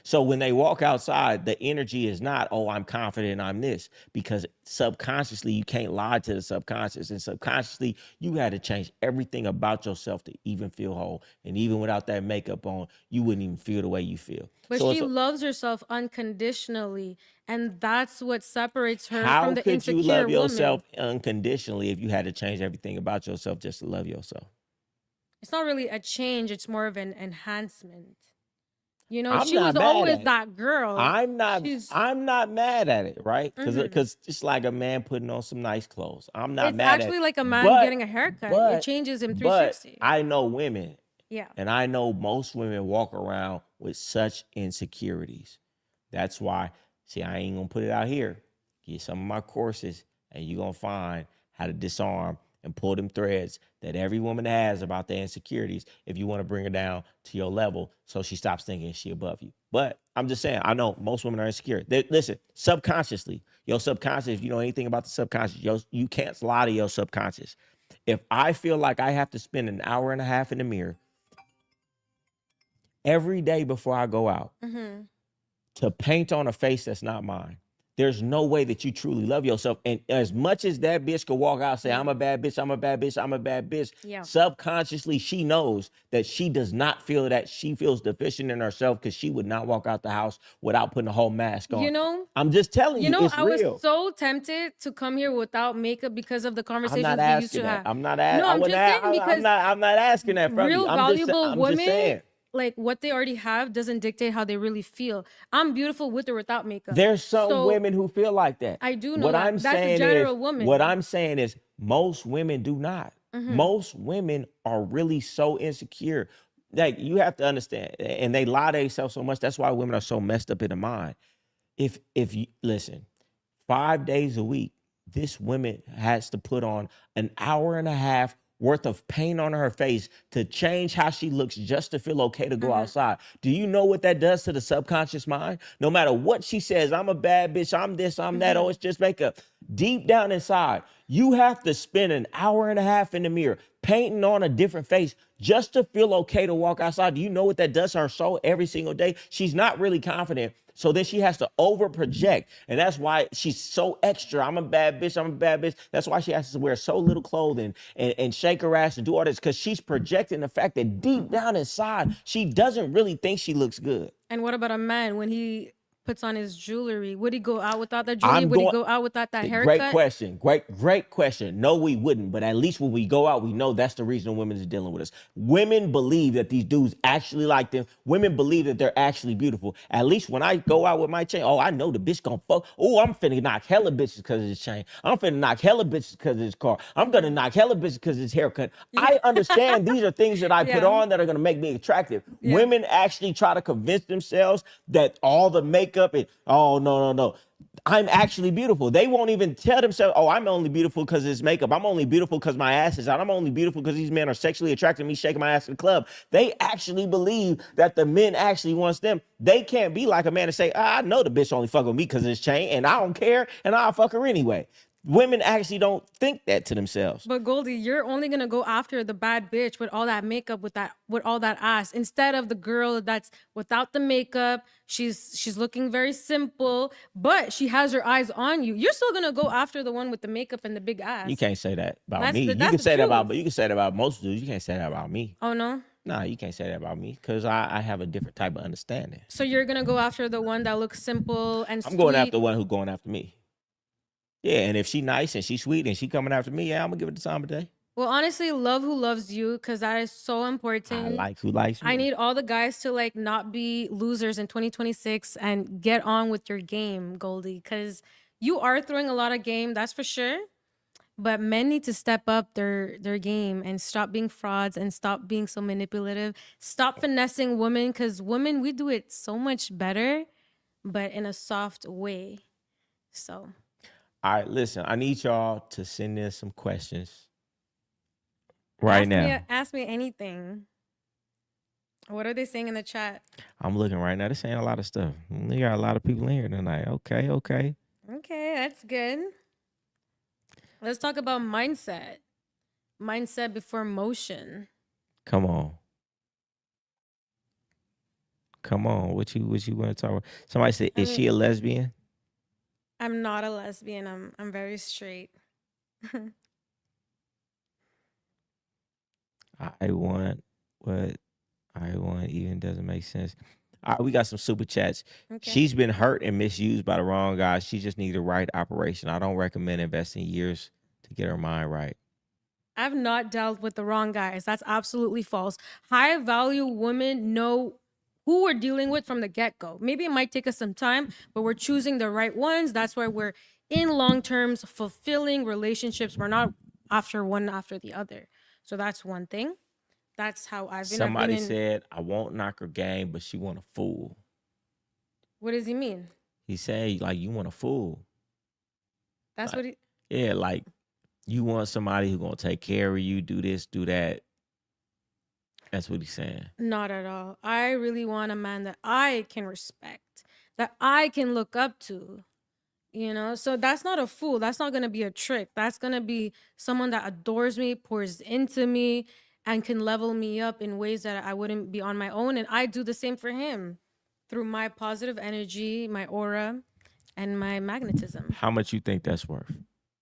So when they walk outside, the energy is not, oh, I'm confident I'm this, because subconsciously you can't lie to the subconscious, and subconsciously you had to change everything about yourself to even feel whole. And even without that makeup on, you wouldn't even feel the way you feel. But so she loves herself unconditionally, and that's what separates her from the insecure woman. How could you love yourself unconditionally if you had to change everything about yourself just to love yourself? It's not really a change. It's more of an enhancement. She was always that girl. I'm not mad at it, right? Because it's like a man putting on some nice clothes. I'm not mad at it. It's actually like a man getting a haircut. It changes him 360. But I know women. Yeah. And I know most women walk around with such insecurities. That's why, see, I ain't going to put it out here. Get some of my courses and you're going to find how to disarm and pull them threads that every woman has about their insecurities if you want to bring her down to your level so she stops thinking she above you. But I'm just saying, I know most women are insecure. Listen, subconsciously, your subconscious, if you know anything about the subconscious, you can't lie to your subconscious. If I feel like I have to spend an hour and a half in the mirror every day before I go out to paint on a face that's not mine, there's no way that you truly love yourself. And as much as that bitch could walk out and say, I'm a bad bitch, I'm a bad bitch, I'm a bad bitch, subconsciously she knows that she does not feel that. She feels deficient in herself because she would not walk out the house without putting a whole mask on. I'm just telling you, it's real. Was so tempted to come here without makeup because of the conversations we used to have. I'm not asking that from real you. valuable women, like what they already have doesn't dictate how they really feel. I'm beautiful with or without makeup. There's some women who feel like that. I do know that's the general woman. What I'm saying is most women do not. Most women are really so insecure. Like you have to understand, and they lie to themselves so much. That's why women are so messed up in the mind. If you listen, 5 days a week, this woman has to put on an hour and a half worth of paint on her face to change how she looks just to feel okay to go outside. Do you know what that does to the subconscious mind? No matter what she says, I'm a bad bitch, I'm this, I'm that, oh, it's just makeup. Deep down inside, you have to spend an hour and a half in the mirror painting on a different face just to feel okay to walk outside. Do you know what that does to her soul every single day? She's not really confident. So then she has to over project. And that's why she's so extra. I'm a bad bitch. I'm a bad bitch. That's why she has to wear so little clothing and shake her ass and do all this, because she's projecting the fact that deep down inside, she doesn't really think she looks good. And what about a man when he puts on his jewelry? Would he go out without that jewelry? Would he go out without that haircut? Great question. Great question. No, we wouldn't. But at least when we go out, we know that's the reason women is dealing with us. Women believe that these dudes actually like them. Women believe that they're actually beautiful. At least when I go out with my chain, oh, I know the bitch gonna fuck. Oh, I'm finna knock hella bitches because of his chain. I'm finna knock hella bitches because of his car. I'm gonna knock hella bitches because of his haircut. I understand these are things that I put on that are gonna make me attractive. Women actually try to convince themselves that all the makeup and, oh, no. I'm actually beautiful. They won't even tell themselves, oh, I'm only beautiful because it's makeup. I'm only beautiful because my ass is out. I'm only beautiful because these men are sexually attracted to me shaking my ass in the club. They actually believe that the men actually wants them. They can't be like a man and say, I know the bitch only fuck with me because of his chain and I don't care and I'll fuck her anyway. Women actually don't think that to themselves. But Goldie, you're only gonna go after the bad bitch with all that makeup, with all that ass, instead of the girl that's without the makeup. She's looking very simple, but she has her eyes on you. You're still gonna go after the one with the makeup and the big ass. You can't say that about me. You can say that about most dudes. You can't say that about me. Oh no? Nah, you can't say that about me because I have a different type of understanding. So you're gonna go after the one that looks simple and sweet? I'm going after the one who's going after me. Yeah, and if she nice and she sweet and she coming after me, yeah, I'm gonna give it the time of day. Well, honestly, love who loves you, because that is so important. I like who likes me. I need all the guys to like not be losers in 2026 and get on with your game, Goldie, because you are throwing a lot of game, that's for sure. But men need to step up their game and stop being frauds and stop being so manipulative. Stop finessing women, because women, we do it so much better, but in a soft way. So. All right, listen, I need y'all to send in some questions now. Ask me anything. What are they saying in the chat? I'm looking right now. They're saying a lot of stuff. We got a lot of people in here tonight. Okay. Okay, that's good. Let's talk about mindset. Mindset before motion. Come on. What you want to talk about? Somebody said, is she a lesbian? I'm not a lesbian. I'm very straight. I want what I want even doesn't make sense. All right, we got some super chats. Okay. She's been hurt and misused by the wrong guy. She just needs the right operation. I don't recommend investing years to get her mind right. I've not dealt with the wrong guys. That's absolutely false. High value women know who we're dealing with from the get-go. Maybe it might take us some time, but we're choosing the right ones. That's why we're in long-term fulfilling relationships. We're not after one after the other. So that's one thing. That's how I've been. Somebody said, I won't knock her game, but she want a fool. What does he mean? He said, like, you want a fool. That's like, what he... Yeah, like, you want somebody who's going to take care of you, do this, do that. That's what he's saying. Not at all. I really want a man that I can respect, that I can look up to, you know? So that's not a fool. That's not going to be a trick. That's going to be someone that adores me, pours into me, and can level me up in ways that I wouldn't be on my own. And I do the same for him through my positive energy, my aura, and my magnetism. How much you think that's worth?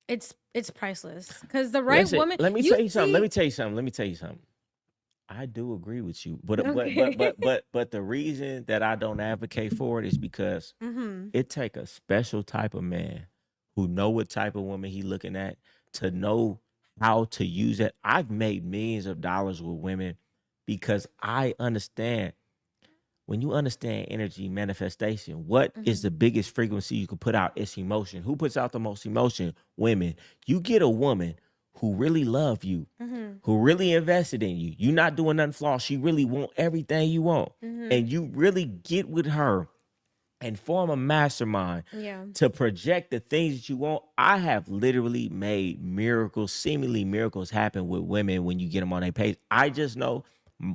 It's priceless. Because the right woman... Let me tell you something. I do agree with you, but the reason that I don't advocate for it is because it take a special type of man who know what type of woman he looking at to know how to use it. I've made millions of dollars with women because I understand. When you understand energy manifestation, what is the biggest frequency you can put out? It's emotion. Who puts out the most emotion? Women. You get a woman who really love you, who really invested in you. You're not doing nothing flawed. She really want everything you want. And you really get with her and form a mastermind Yeah. to project the things that you want. I have literally made miracles, seemingly miracles happen with women when you get them on their page. I just know,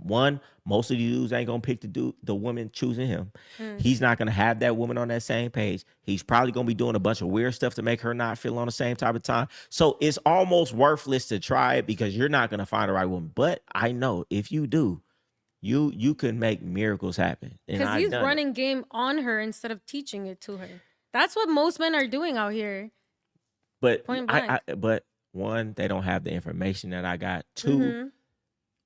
one, most of the dudes ain't gonna pick the woman choosing him. He's not gonna have that woman on that same page. He's probably gonna be doing a bunch of weird stuff to make her not feel on the same type of time. So it's almost worthless to try it because you're not gonna find the right woman. But I know if you do, you can make miracles happen. Because he's running game on her instead of teaching it to her. That's what most men are doing out here. But Point blank. but one, they don't have the information that I got. Two,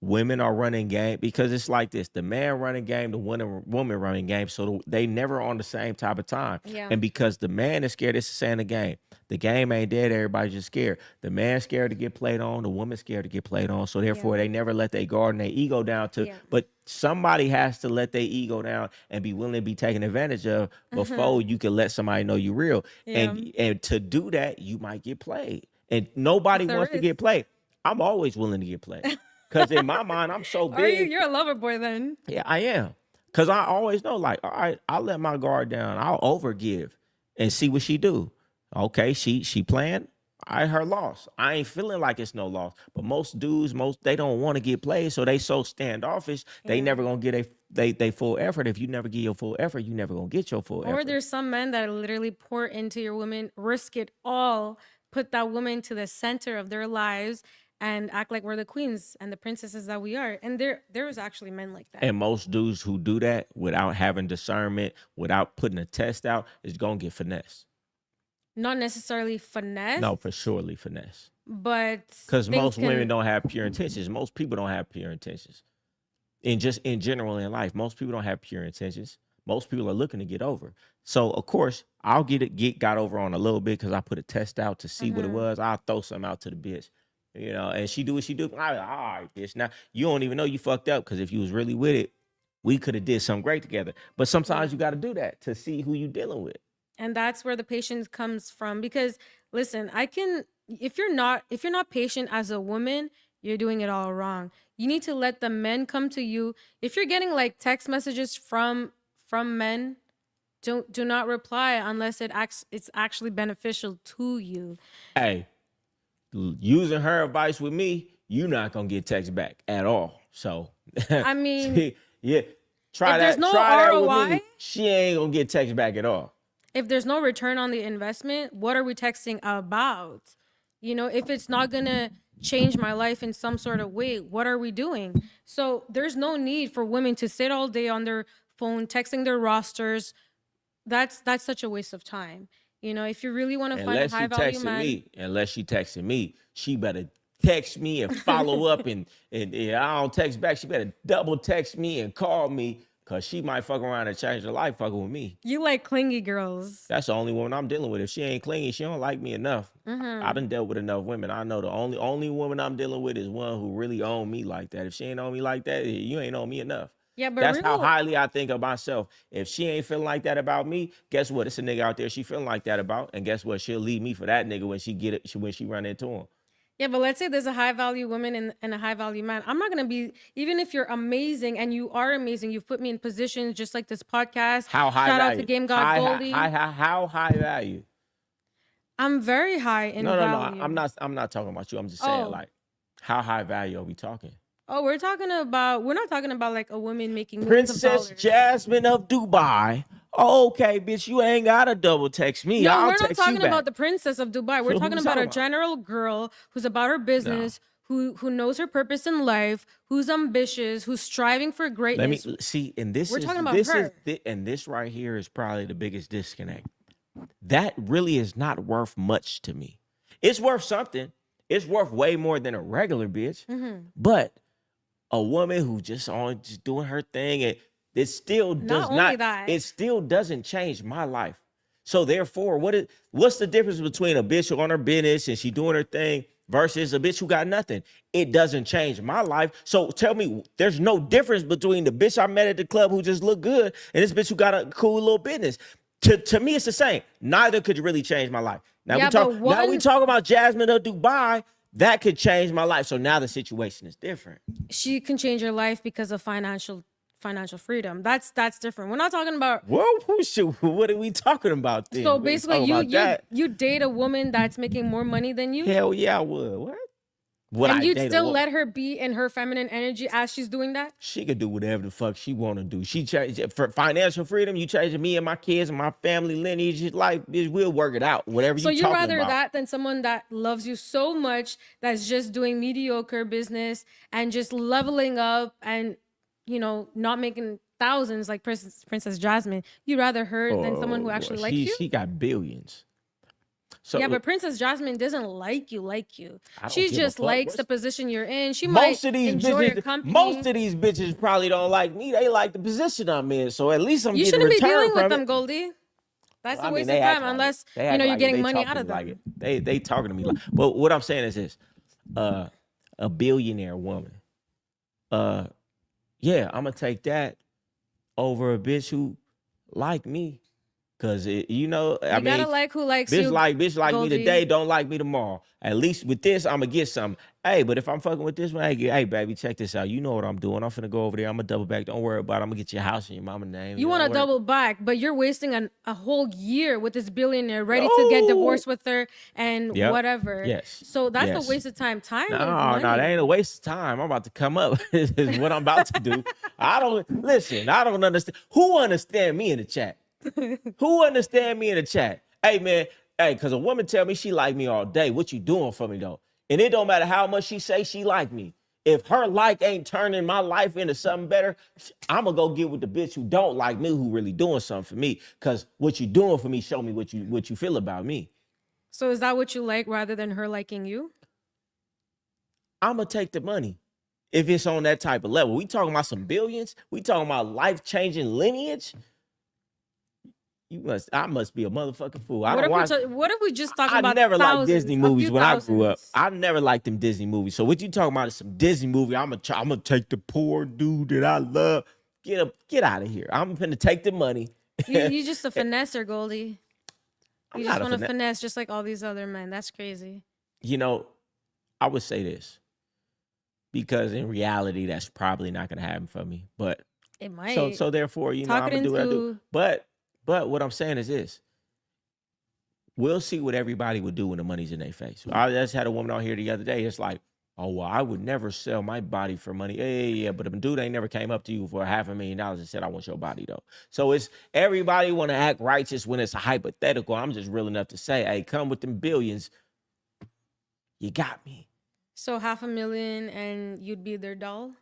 women are running game because it's like this: the man running game, the woman running game. So they never on the same type of time. Yeah. And because the man is scared, it's the same the game. The game ain't dead. Everybody's just scared. The man's scared to get played on. The woman's scared to get played on. So therefore, they never let their guard and their ego down. But somebody has to let their ego down and be willing to be taken advantage of before you can let somebody know you real. Yeah. And to do that, you might get played. And nobody wants to get played. I'm always willing to get played. Because in my mind, I'm so big. Are you? You're a lover boy then. Yeah, I am. Because I always know, like, all right, I'll let my guard down. I'll overgive and see what she do. Okay, she playing. Her loss. I ain't feeling like it's no loss. But most dudes, they don't want to get played, so they so standoffish. They never gonna get they full effort. If you never give your full effort, you never gonna get your full effort. Or there's some men that literally pour into your woman, risk it all, put that woman to the center of their lives, and act like we're the queens and the princesses that we are. And there's actually men like that. And most dudes who do that without having discernment, without putting a test out, is gonna get finessed. Not necessarily finesse. No, for surely finesse. But because most women don't have pure intentions. Most people don't have pure intentions. In general in life, most people don't have pure intentions. Most people are looking to get over. So of course, I'll got over on a little bit because I put a test out to see what it was. I'll throw something out to the bitch. You know, and she do what she do. All right, bitch. Now you don't even know you fucked up because if you was really with it, we could have did something great together. But sometimes you got to do that to see who you dealing with. And that's where the patience comes from. Because listen, if you're not patient as a woman, you're doing it all wrong. You need to let the men come to you. If you're getting like text messages from men, do not reply unless it's actually beneficial to you. Hey, using her advice with me, you're not gonna get text back at all. So I mean, yeah, try if that. There's no try ROI, that with me. She ain't gonna get text back at all. If there's no return on the investment, what are we texting about? You know, if it's not gonna change my life in some sort of way, what are we doing? So there's no need for women to sit all day on their phone texting their rosters. That's such a waste of time. You know, if you really want to find a high value man, unless she texting me, she better text me and follow up and I don't text back. She better double text me and call me. Cause she might fuck around and change her life fucking with me. You like clingy girls. That's the only woman I'm dealing with. If she ain't clingy, she don't like me enough. I done dealt with enough women. I know the only woman I'm dealing with is one who really own me like that. If she ain't own me like that, you ain't own me enough. Yeah, but that's how highly I think of myself. If she ain't feeling like that about me, guess what? It's a nigga out there she feeling like that about, and guess what? She'll leave me for that nigga when she run into him. Yeah, but let's say there's a high value woman and a high value man. I'm not gonna be, even if you're amazing and you are amazing, you've put me in positions just like this podcast. How high Shout value? out to GameGod Goldie. How high value? I'm very high in value. No. I'm not talking about you. I'm just saying like, how high value are we talking? Oh, we're not talking about like a woman making Princess Jasmine of Dubai. Okay, bitch, you ain't gotta double text me. No, I'll we're not text you talking back. about the princess of Dubai. We're talking about a general girl who's about her business, who knows her purpose in life, who's ambitious, who's striving for greatness. Let me see, and we're talking about her. And this right here is probably the biggest disconnect. That really is not worth much to me. It's worth something. It's worth way more than a regular bitch. But a woman who just doing her thing, and it still doesn't change my life. So therefore, what's the difference between a bitch who on her business and she doing her thing versus a bitch who got nothing? It doesn't change my life. So tell me, there's no difference between the bitch I met at the club who just looked good and this bitch who got a cool little business. To me, it's the same. Neither could really change my life. Now we talk about Jasmine of Dubai. That could change my life. So now the situation is different. She can change your life because of financial financial freedom. That's different. We're not talking about. Whoa, what are we talking about then? So We ain't basically, talking about that. you date a woman that's making more money than you, Hell yeah, I would. What? Would and I you'd date a still woman? let her be in her feminine energy as she's doing that. She could do whatever the fuck she want to do. She change for financial freedom. You changing me and my kids and my family lineage. Like, bitch, we'll work it out. Whatever So you you talking rather about. that than someone that loves you so much that's just doing mediocre business and just leveling up and, you know, not making thousands like Princess Jasmine. You'd rather her than someone who actually likes you? She got billions. So Yeah, but Princess Jasmine doesn't like you. I don't She give a just fuck. likes the position you're in. She Most might of these enjoy your bitches, company. most of these bitches probably don't like me. They like the position I'm in. So at least I'm You getting a shouldn't be return dealing with from them, it. Goldie. That's Well, a I mean, waste they of act time like unless it. They you act know you're like getting it. They money talk out to of me like them. it. They talking to me like. But what I'm saying is this: a billionaire woman. Yeah, I'm gonna take that over a bitch who like me. Cause you know, I You gotta mean, like who likes you. bitch like me Goldie. today, don't like me tomorrow. At least with this, I'm gonna get something. Hey, but if I'm fucking with this one, hey, baby, check this out. You know what I'm doing. I'm finna go over there. I'm gonna double back. Don't worry about it. I'm gonna get your house and your mama name. You want to don't worry. double back, but you're wasting a whole year with this billionaire ready to get divorced with her and Yep. whatever. Yes. So that's Yes. a waste of time. Time is No, money. that ain't a waste of time. I'm about to come up. Is what I'm about to do. I don't understand. Who understand me in the chat? Who understand me in the chat? Hey man, hey, cause a woman tell me she like me all day. What you doing for me though? And it don't matter how much she say she like me. If her like ain't turning my life into something better, I'm gonna go get with the bitch who don't like me, who really doing something for me. Cause what you doing for me, show me what you feel about me. So is that what you like rather than her liking you? I'm gonna take the money if it's on that type of level. We talking about some billions. We talking about life-changing lineage. I must be a motherfucking fool. What if we just talking about never liked thousands, Disney a movies few when I grew up. thousands? I never liked them Disney movies. So what you talking about is some Disney movie. I'm gonna take the poor dude that I love. Get out of here. I'm gonna take the money. You just a finesser, Goldie. I'm You not just a want to finesse just like all these other men. That's crazy. You know, I would say this because in reality, that's probably not gonna happen for me. But It might. so therefore, you know, Talk I'm it gonna do what I do. into. But what I'm saying is this. We'll see what everybody would do when the money's in their face. I just had a woman out here the other day. It's like, oh, well, I would never sell my body for money. Yeah. But a dude ain't never came up to you for $500,000 and said, I want your body, though. So it's everybody want to act righteous when it's a hypothetical. I'm just real enough to say, hey, come with them billions. You got me. So $500,000 and you'd be their doll?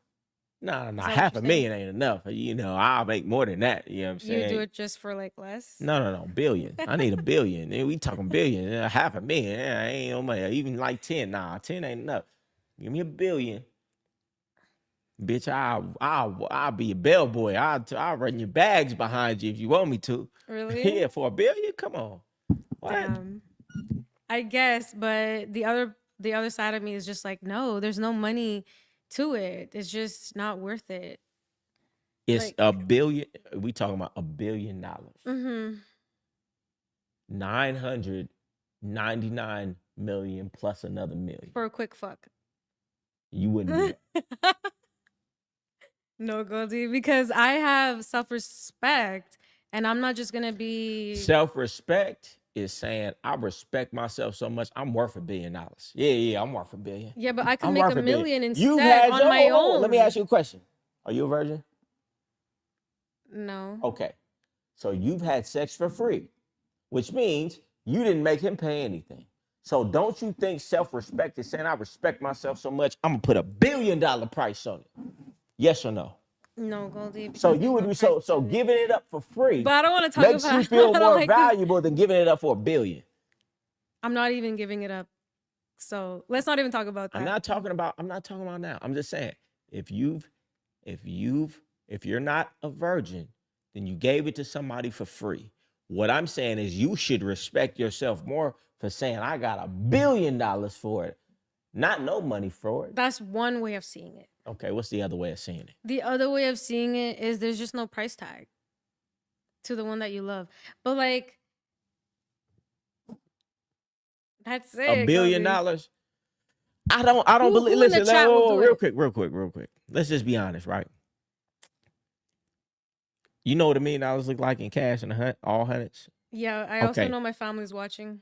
Nah, Is that what you're $500,000 saying? ain't enough. You know, I'll make more than that. You know what I'm saying? You do it just for like less? No, billion. I need a billion. We talking billion. $500,000. I ain't no money. Even like 10. Nah, 10 ain't enough. Give me a billion. Bitch, I'll be a bellboy. I'll run your bags behind you if you want me to. Really? Yeah, for a billion? Come on. What? Damn. I guess, but the other side of me is just like, no, there's no money to it. It's just not worth it. It's Like, a billion. We talking about $1 billion. mm-hmm. 999 million plus another million. For a quick fuck. You wouldn't do that. No, Goldie, because I have self-respect and I'm not just gonna be Self-respect is saying I respect myself so much. I'm worth $1 billion. Yeah, I'm worth $1 billion. Yeah, but I can I'm make worth a $1 billion. million You've instead had on your, my hold on, own. let me ask you a question. Are you a virgin? No. Okay. So you've had sex for free, which means you didn't make him pay anything. So don't you think self-respect is saying I respect myself so much, I'm gonna put $1 billion price on it? Yes or no? No, Goldie. So because you would be there's so no price to it. giving it up for free But I don't want to talk makes about you feel I don't more like this. valuable than giving it up for $1 billion. I'm not even giving it up. So let's not even talk about that. I'm not talking about now. I'm just saying, if you're not a virgin, then you gave it to somebody for free. What I'm saying is you should respect yourself more for saying I got $1 billion for it. Not no money for it. That's one way of seeing it. Okay, what's the other way of seeing it? The other way of seeing it is there's just no price tag to the one that you love. But like, that's it. $1 billion? Goldie. I don't believe. Who in the Listen, chat will do real it? quick. Let's just be honest, right? You know what $1 million look like in cash and all hundreds? Yeah, I also Okay. know my family's watching.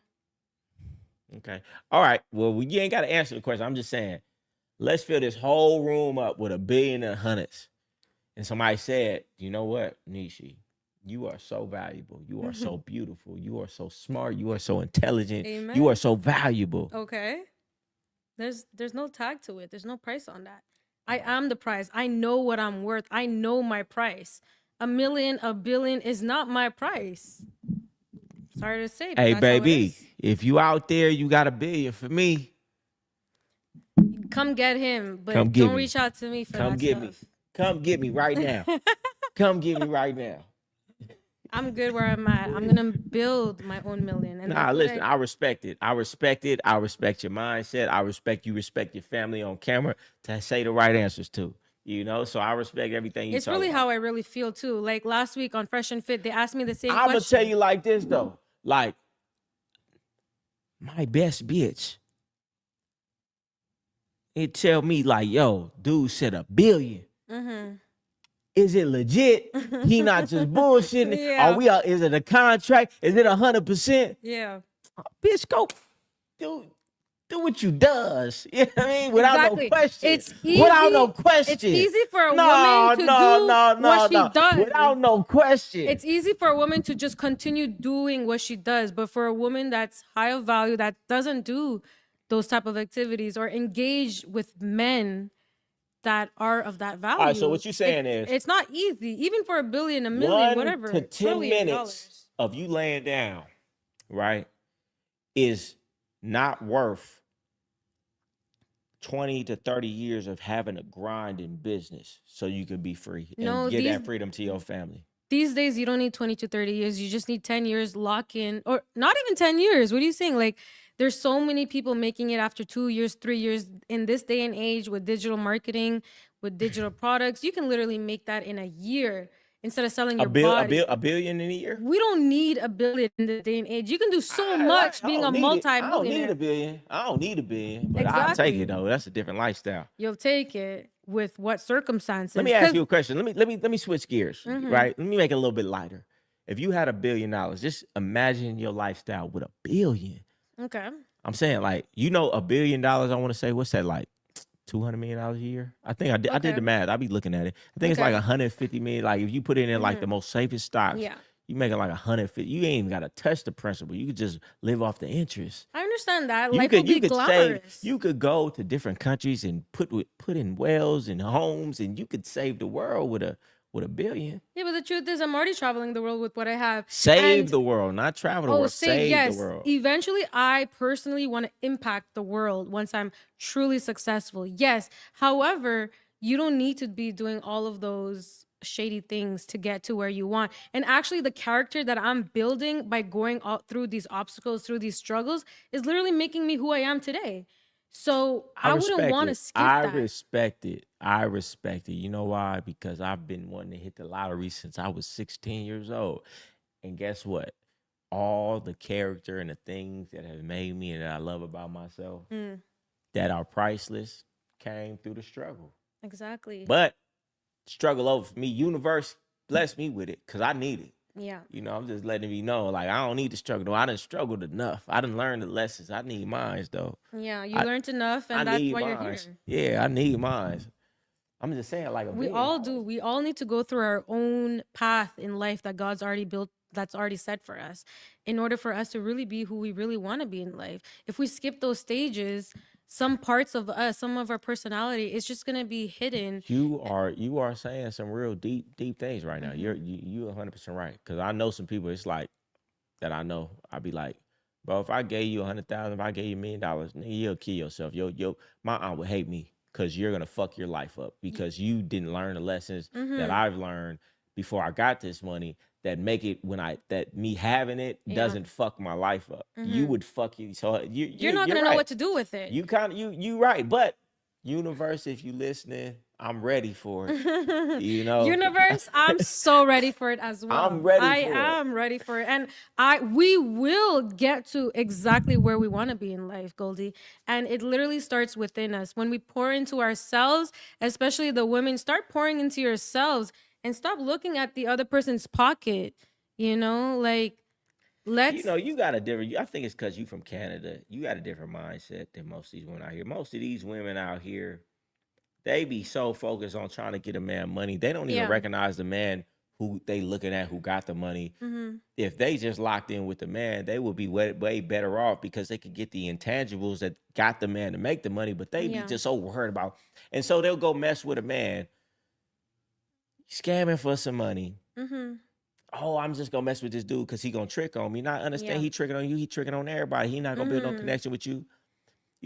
Okay. All right. Well, you ain't got to answer the question. I'm just saying, let's fill this whole room up with $1 billion and hundreds. And somebody said, you know what, Nishi, you are so valuable. You are so beautiful. You are so smart. You are so intelligent. Amen. You are so valuable. Okay. There's no tag to it. There's no price on that. I am the price. I know what I'm worth. I know my price. $1 million, $1 billion is not my price. Sorry to say, but Hey, that's how it baby, is. if you out there, you got $1 billion for me. Come get him, but Come get don't me. reach out to me for Come that get stuff. me. Come get me right now. Come get me right now. I'm good where I'm at. I'm gonna build my own million. And Nah, that's what listen, I respect it. I respect it. I respect your mindset. I respect you respect your family on camera to say the right answers to. You know, so I respect everything you It's talk really about. how I really feel too. Like last week on Fresh and Fit, they asked me the same I'm gonna question. tell you like this though. Like, my best bitch, it tell me like, yo, dude said $1 billion. Is it legit? He not just bullshitting. Yeah. Are we? Is it a contract? Is it 100%? Yeah. Bitch, go do what you does. You know what I mean? Without Exactly. no question. It's easy. Without no question. It's easy for a woman to do what she does. Without no question. It's easy for a woman to just continue doing what she does, but for a woman that's high of value, that doesn't do those type of activities or engage with men that are of that value. All right, so what you saying is it's not easy, even for $1 billion, $1 million, 1 whatever. to 10 trillion minutes of you laying down, right, is not worth 20 to 30 years of having a grind in business so you can be free and give that freedom to your family. These days, you don't need 20 to 30 years. You just need 10 years lock in, or not even 10 years. What are you saying? Like, there's so many people making it after 2 years, 3 years in this day and age with digital marketing, with digital products. You can literally make that in a year instead of selling your body. $1 billion in a year? We don't need $1 billion in this day and age. You can do so much being a multi-millionaire. I don't need $1 billion. I don't need $1 billion, but Exactly. I'll take it though. That's a different lifestyle. You'll take it with what circumstances? Let me ask you a question. Let me switch gears, right? Let me make it a little bit lighter. If you had $1 billion, just imagine your lifestyle with $1 billion. Okay. I'm saying, like, you know, $1 billion. I want to say, what's that, like $200 million a year? I think I did. I did the math. I be looking at it. I think it's like 150 million. Like, if you put it in like the most safest stocks, you making like 150. You ain't even got to touch the principal. You could just live off the interest. I understand that. You Life could, will be glamorous. you could go to different countries and put in wells and homes, and you could save the world with $1 billion. Yeah, but the truth is, I'm already traveling the world with what I have. Save the world, not travel the world. Save the world. Eventually, I personally want to impact the world once I'm truly successful. Yes. However, you don't need to be doing all of those shady things to get to where you want. And actually, the character that I'm building by going through these obstacles, through these struggles, is literally making me who I am today. So I wouldn't want to skip that. I respect it. You know why? Because I've been wanting to hit the lottery since I was 16 years old. And guess what? All the character and the things that have made me and that I love about myself that are priceless came through the struggle. Exactly. But struggle over for me. Universe blessed me with it because I need it. Yeah. You know, I'm just letting you know, like, I don't need to struggle. I done struggled enough. I done learned the lessons. I need mines, though. Yeah, you learned enough, and that's why you're here. Yeah, I need mines. I'm just saying, like, we all do. We all need to go through our own path in life that God's already built, that's already set for us, in order for us to really be who we really want to be in life. If we skip those stages, some parts of us, some of our personality is just gonna be hidden. You are saying some real deep things right now. You're 100% right. Cause I know some people. It's like that. I know. I'd be like, bro, if I gave you 100,000, if I gave you $1 million, nigga, you'll kill yourself. My aunt would hate me because you're gonna fuck your life up because you didn't learn the lessons that I've learned before I got this money. That make it that me having it doesn't fuck my life up. You would fuck you. So you're not gonna know what to do with it. You right, but universe, if you listening, I'm ready for it. You know, universe, I'm so ready for it as well. I'm ready. I am ready for it, and we will get to exactly where we want to be in life, Goldie. And it literally starts within us when we pour into ourselves, especially the women. Start pouring into yourselves. and stop looking at the other person's pocket. Like, let's. You got a different. I think it's because you from Canada. You got a different mindset than most of these women out here. Most of these women out here, they be so focused on trying to get a man money. They don't even Yeah. recognize the man who they looking at who got the money. If they just locked in with the man, they would be way better off because they could get the intangibles that got the man to make the money, but they be Yeah. just so worried about. And so they'll go mess with a man, scamming for some money. Oh, I'm just gonna mess with this dude because he gonna trick on me. Not understand he tricking on you, he tricking on everybody. He not gonna build no connection with you.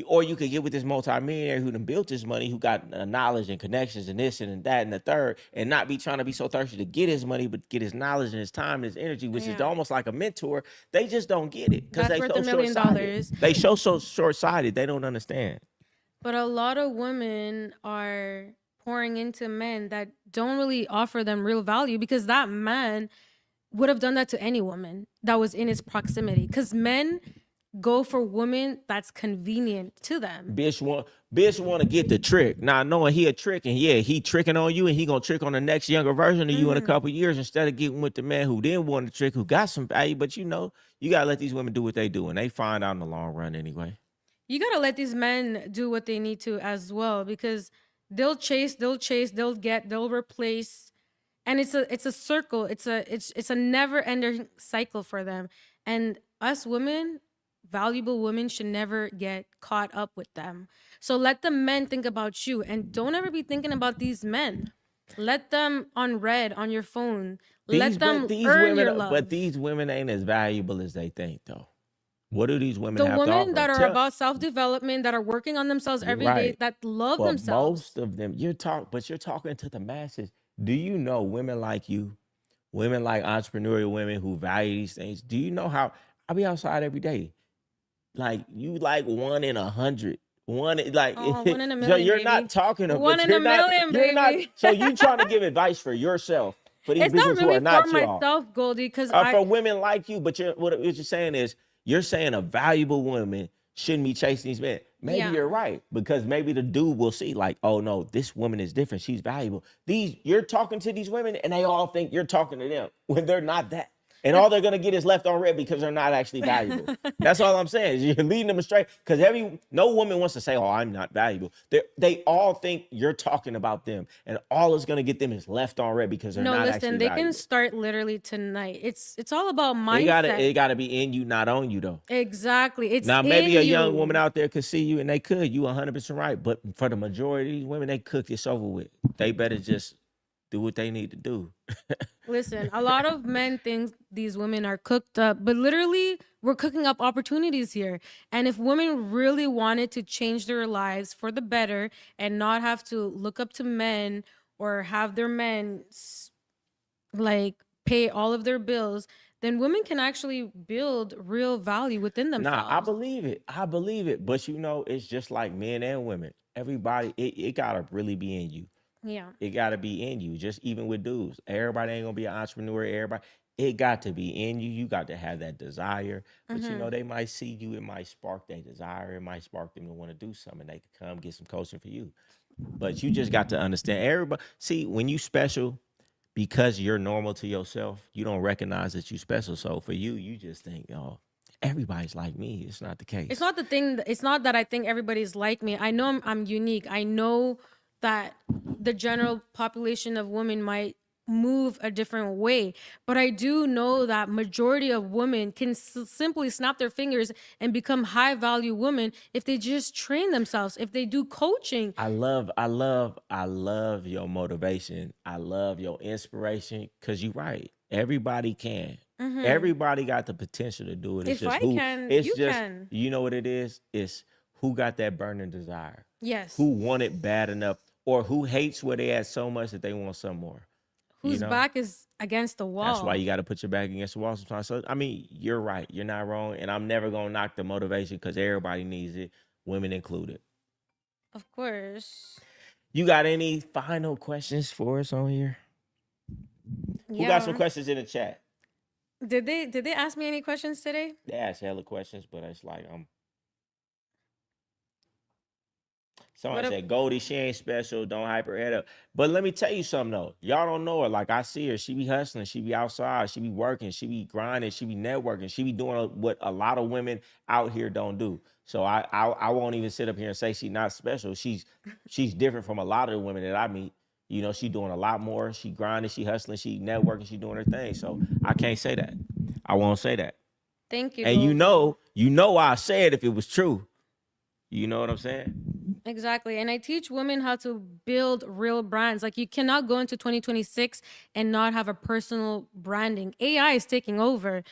Or you could get with this multimillionaire who done built this money, who got knowledge and connections and this and that and the third, and not be trying to be so thirsty to get his money, but get his knowledge and his time and his energy, which is almost like a mentor. They just don't get it because they That's worth so $1 million. short-sighted. They show so short-sighted. They don't understand. But a lot of women are pouring into men that don't really offer them real value, because that man would have done that to any woman that was in his proximity. Because men go for women that's convenient to them. Bitch want to get the trick. Now knowing he a trick, and he tricking on you, and he gonna trick on the next younger version of you in a couple years, instead of getting with the man who didn't want to trick, who got some value. But you gotta let these women do what they do, and they find out in the long run anyway. You gotta let these men do what they need to as well, because they'll chase, they'll replace, and it's a circle. It's a never ending cycle for them. And us women, valuable women, should never get caught up with them. So let the men think about you, and don't ever be thinking about these men. Let them on red on your phone. Let them earn your love. But these women ain't as valuable as they think, though. What do these women have to offer? The women that are about self-development, that are working on themselves every day, that love themselves. Most of them, you're talking to the masses. Do you know women like you, women like entrepreneurial women who value these things? Do you know how I be outside every day? Like, you like 1 in 100. One in a million. So you're baby. not talking about 1 in a million, baby. So you trying to give advice for yourself, for these it's not bitches really who are not for y'all. myself, Goldie, because For women like you. But what you're saying is, you're saying a valuable woman shouldn't be chasing these men. Maybe you're right, because maybe the dude will see like, oh no, this woman is different. She's valuable. You're talking to these women, and they all think you're talking to them when they're not that. And all they're gonna get is left on red because they're not actually valuable. That's all I'm saying. You're leading them astray, because no woman wants to say, "Oh, I'm not valuable." They all think you're talking about them, and all it's gonna get them is left on red because they're not actually valuable. No, listen, they can start literally tonight. It's all about mindset. It gotta be in you, not on you, though. Exactly. It's now maybe a young you. woman out there could see you, and they could. You 100% right, but for the majority of these women, they cook this over with. They better just do what they need to do. Listen, a lot of men think these women are cooked up, but literally we're cooking up opportunities here. And if women really wanted to change their lives for the better and not have to look up to men or have their men like pay all of their bills, then women can actually build real value within themselves. I believe it. But it's just like men and women. Everybody, it gotta really be in you. Yeah. It got to be in you. Just even with dudes, everybody ain't gonna be an entrepreneur. It got to be in you. You got to have that desire. But they might see you. It might spark their desire. It might spark them to want to do something. They could come get some coaching for you. But you just got to understand, everybody. See, when you special, because you're normal to yourself, you don't recognize that you special. So for you, you just think, oh, everybody's like me. It's not the case. It's not the thing. It's not that I think everybody's like me. I know I'm unique. I know that the general population of women might move a different way, but I do know that majority of women can simply snap their fingers and become high value women if they just train themselves, if they do coaching. I love your motivation. I love your inspiration, because you're right. Everybody can. Everybody got the potential to do it. It's if just I can, you can. You know what it is? It's who got that burning desire. Yes. Who want it bad enough, or who hates where they at so much that they want some more. Whose back is against the wall. That's why you got to put your back against the wall sometimes. So, I mean, you're right. You're not wrong. And I'm never going to knock the motivation, because everybody needs it, women included. Of course. You got any final questions for us on here? Yeah. Who got some questions in the chat? Did they ask me any questions today? They asked hella questions, but it's like, Somebody What? said, Goldie, she ain't special. Don't hype her head up. But let me tell you something, though. Y'all don't know her. Like, I see her. She be hustling. She be outside. She be working. She be grinding. She be networking. She be doing what a lot of women out here don't do. So I won't even sit up here and say she's not special. She's different from a lot of the women that I meet. You know, she doing a lot more. She grinding. She hustling. She networking. She doing her thing. So I can't say that. I won't say that. Thank you, And Goldie. you know why I said if it was true. You know what I'm saying? Exactly. And I teach women how to build real brands. Like, you cannot go into 2026 and not have a personal branding. AI is taking over,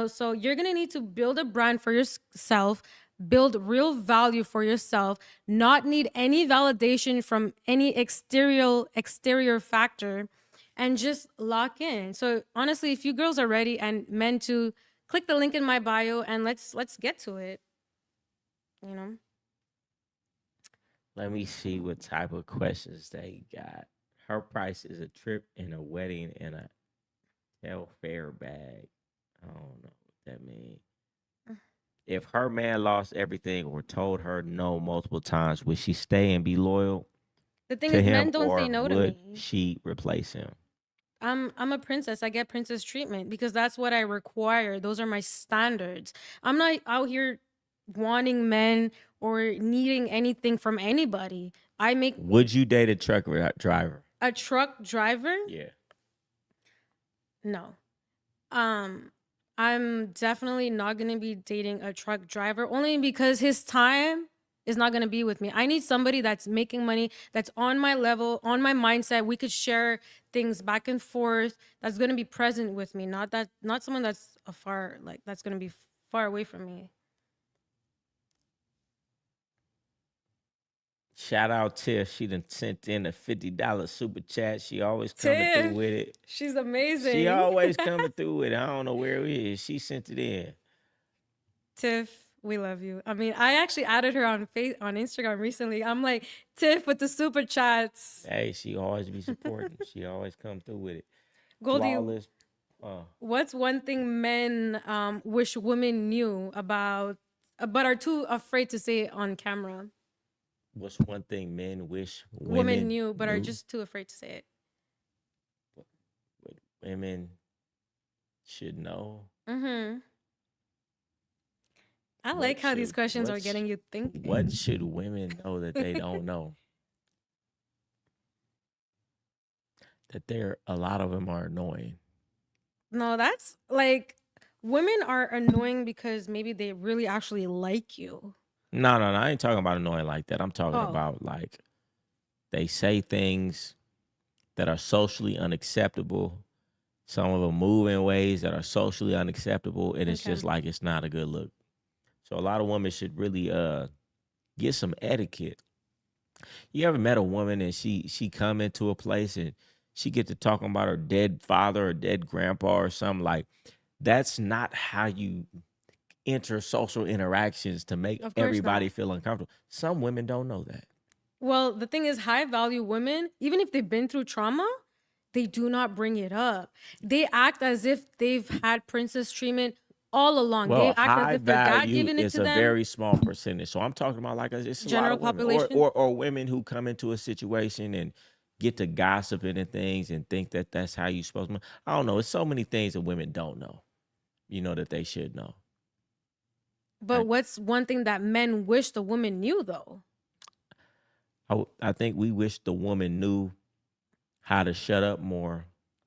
so you're going to need to build a brand for yourself, build real value for yourself, not need any validation from any exterior factor, and just lock in. So honestly, if you girls are ready and men to, click the link in my bio and let's get to it, you know. Let me see what type of questions they got. Her price is a trip and a wedding and a fair bag. I don't know what that means. If her man lost everything or told her no multiple times, would she stay and be loyal The thing to is, him men don't say or no to would me. she replace him? I'm a princess. I get princess treatment because that's what I require. Those are my standards. I'm not out here wanting men or needing anything from anybody. I make Would you date a truck driver? a truck driver? Yeah. No. Um, I'm definitely not gonna be dating a truck driver only because his time is not gonna be with me. I need somebody that's making money, that's on my level, on my mindset. We could share things back and forth. That's gonna be present with me, not someone that's afar, like that's gonna be far away from me. Shout out Tiff. She done sent in a $50 super chat. She always coming through Tiff, with it. she's She amazing. always coming through with it. I don't know where it is. She sent it in. Tiff, we love you. I mean, I actually added her on Instagram recently. I'm like, Tiff with the super chats. Hey, she always be supporting. She always come through with it. Goldie, Flawless. what's one thing men wish women knew about, but are too afraid to say it on camera? What's one thing men wish Women women knew, but are knew? just too afraid to say it. What women should know? Mm-hmm. I What like how these should questions are getting you thinking. what should women know that they don't know? That a lot of them are annoying. No, that's like, women are annoying because maybe they really actually like you. No, I ain't talking about annoying like that. I'm talking Oh, about like they say things that are socially unacceptable. Some of them move in ways that are socially unacceptable, and it's okay. just like it's not a good look. So a lot of women should really get some etiquette. You ever met a woman and she come into a place and she get to talking about her dead father or dead grandpa or something? Like, that's not how you enter social interactions to make Of course everybody not. feel uncomfortable. Some women don't know that. Well, the thing is, high value women, even if they've been through trauma, they do not bring it up. They act as if they've had princess treatment all along. They Well, act as high if their God value giving it is to a them. very small percentage. So I'm talking about like it's a lot General of women, or population. women who come into a situation and get to gossiping and things and think that that's how you supposed to. I don't know. It's so many things that women don't know. You know that they should know. But what's one thing that men wish the woman knew, though? I think we wish the woman knew how to shut up more,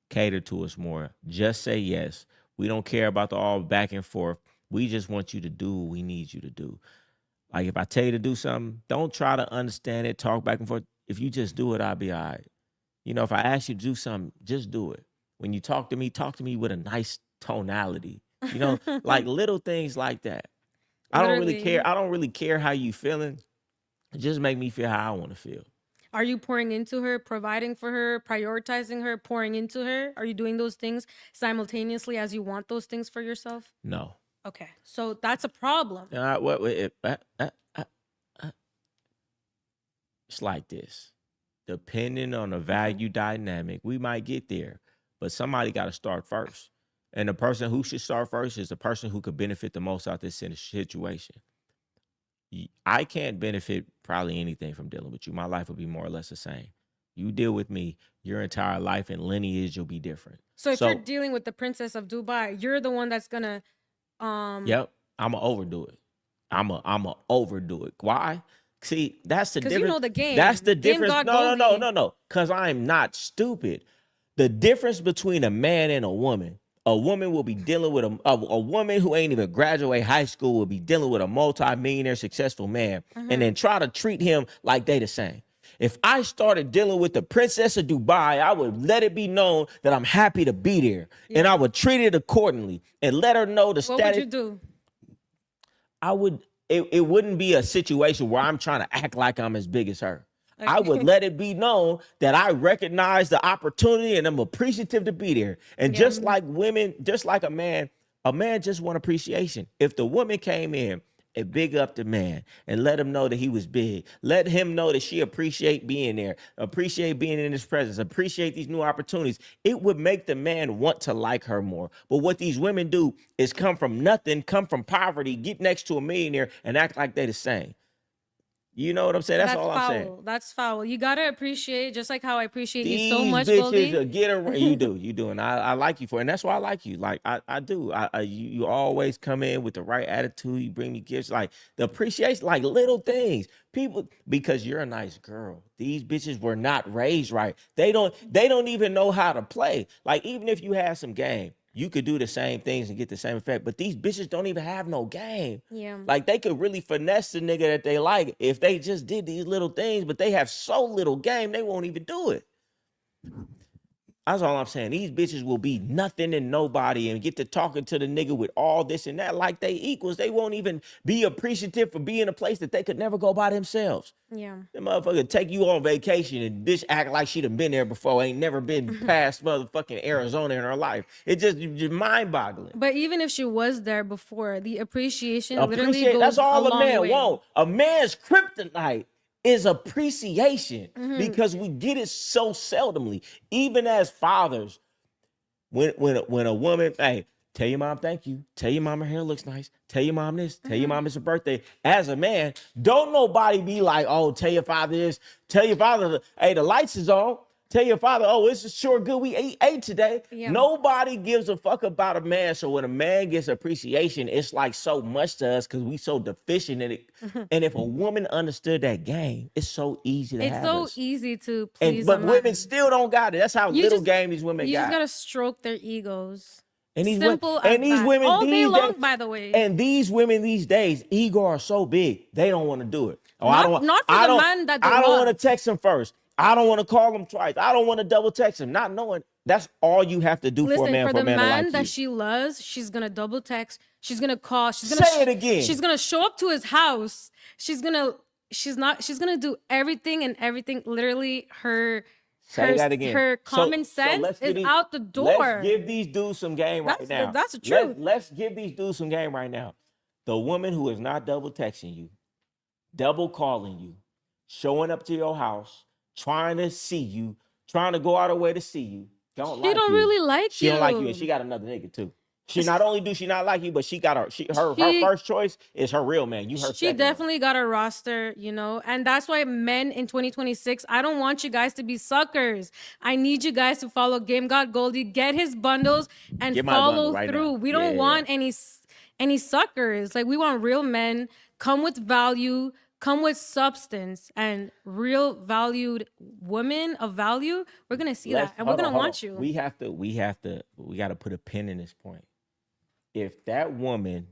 cater to us more. Just say yes. We don't care about the all back and forth. We just want you to do what we need you to do. Like if I tell you to do something, don't try to understand it, talk back and forth. If you just do it, I'll be all right. You know, if I ask you to do something, just do it. When you talk to me with a nice tonality. You know, like little things like that. I don't really care. Literally. I don't really care how you feeling. Just make me feel how I want to feel. Are you pouring into her, providing for her, prioritizing her, pouring into her? Are you doing those things simultaneously as you want those things for yourself? No. Okay, so that's a problem. It's like this. Depending on the value dynamic, we might get there, but somebody got to start first. And the person who should start first is the person who could benefit the most out of this situation. I can't benefit probably anything from dealing with you. My life will be more or less the same. You deal with me, your entire life and lineage will be different. So if you're dealing with the Princess of Dubai, you're the one that's gonna Yep, I'ma overdo it. I'ma overdo it. Why? See, that's the difference. You know the game. That's the Game difference. God No. Because I'm not stupid. The difference between a man and a woman will be dealing with a woman who ain't even graduate high school will be dealing with a multi-millionaire successful man and then try to treat him like they the same. If I started dealing with the Princess of Dubai, I would let it be known that I'm happy to be there. Yeah. And I would treat it accordingly and let her know the status. What would you do? I would, it wouldn't be a situation where I'm trying to act like I'm as big as her. Okay. I would let it be known that I recognize the opportunity and I'm appreciative to be there. And just like women, just like a man just want appreciation. If the woman came in and big up the man and let him know that he was big, let him know that she appreciate being there, appreciate being in his presence, appreciate these new opportunities, it would make the man want to like her more. But what these women do is come from nothing, come from poverty, get next to a millionaire and act like they're the same. You know what I'm saying? That's all I'm saying. That's foul. You gotta appreciate, just like how I appreciate these you so much, bitches Goldie. Are getting, you do, and I like you for it. And that's why I like you. Like I do. You always come in with the right attitude. You bring me gifts, like the appreciation, like little things. People, because you're a nice girl. These bitches were not raised right. They don't even know how to play. Like even if you had some game, you could do the same things and get the same effect. But these bitches don't even have no game. Yeah. Like they could really finesse the nigga that they like if they just did these little things, but they have so little game, they won't even do it. That's all I'm saying. These bitches will be nothing and nobody and get to talking to the nigga with all this and that like they equals. They won't even be appreciative for being a place that they could never go by themselves. Yeah. The motherfucker take you on vacation and bitch act like she done been there before, ain't never been past motherfucking Arizona in her life. It just mind boggling. But even if she was there before, the appreciation literally goes that's all a man way. Want. A man's kryptonite is appreciation because we get it so seldomly. Even as fathers, when a woman, hey, tell your mom thank you, tell your mom her hair looks nice, tell your mom this, tell your mom it's her birthday. As a man, don't nobody be like, oh, tell your father this, tell your father, hey, the lights is on. Tell your father, oh, it's sure good we ate today. Yeah. Nobody gives a fuck about a man. So when a man gets appreciation, it's like so much to us because we so deficient in it. And if a woman understood that game, it's so easy to have us. It's so easy to please But women still don't got it. That's how little game these women got. You just got to stroke their egos. And these Simple women, as that. women all day long, by the way. And these women these days, ego are so big, they don't want to do it. Oh, not for the man that they I don't love. want to text him first. I don't want to call him twice. I don't want to double text him. Not knowing that's all you have to do for a man. For the man that she loves, she's gonna double text. She's gonna call. She's gonna say it again. She's gonna show up to his house. She's gonna do everything and everything. Literally, her common sense is out the door. Let's give these dudes some game right now. That's the truth. Let's give these dudes some game right now. The woman who is not double texting you, double calling you, showing up to your house, trying to see you, trying to go out of her way to see you. She don't really like you. She don't like you, and she got another nigga too. She not only do she not like you, but she got her first choice is her real man. She definitely got a roster, you know, and that's why men in 2026, I don't want you guys to be suckers. I need you guys to follow GameGod Goldie, get his bundles, and follow through. We don't want any suckers. Like we want real men, come with value. Come with substance and real valued women of value. We're gonna see that, and we're gonna want you. We got to put a pin in this point. If that woman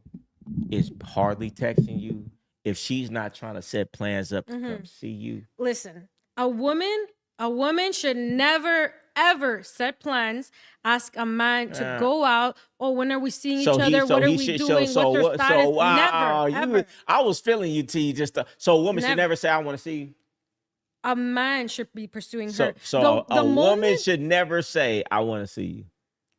is hardly texting you, if she's not trying to set plans up to come see you, listen. A woman should never ever set plans. Ask a man to go out. Or when are we seeing each other? What are we doing? What's your status? Wow, never, ever. I was feeling you, T. So a woman should never say, "I want to see you." A man should be pursuing her. So a woman should never say, "I want to see you."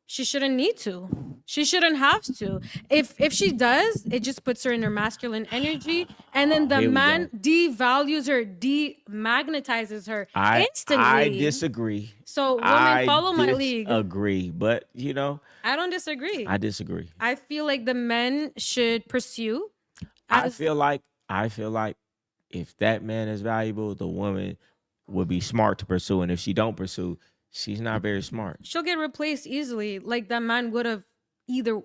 She shouldn't need to. She shouldn't have to. If she does, it just puts her in her masculine energy, and then the man devalues her, demagnetizes her instantly. I disagree. So women, follow my league. Agree, but you know, I don't disagree. I disagree. I feel like the men should pursue. I feel like I feel like if that man is valuable, the woman would be smart to pursue. And if she don't pursue, she's not very smart. She'll get replaced easily. Like that man would have either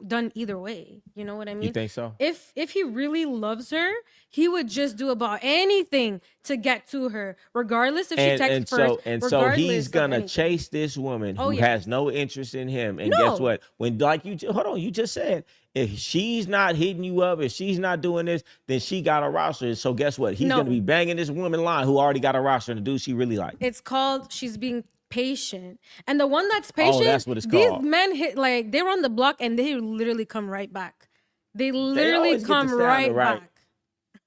way. You know what I You mean? think so? If he really loves her, he would just do about anything to get to her, regardless if she texts first. So he's regardless of gonna anything. chase this woman Oh, who yeah. has no interest in him. And guess No. what? When like you hold on, you just said if she's not hitting you up, if she's not doing this, then she got a roster. So guess what? He's No. gonna be banging this woman line who already got a roster and the dude she really like. It's called she's being patient. And the one that's patient, that's what it's these called. men hit like they're on the block and they literally come right back. They literally always get the come sound right right.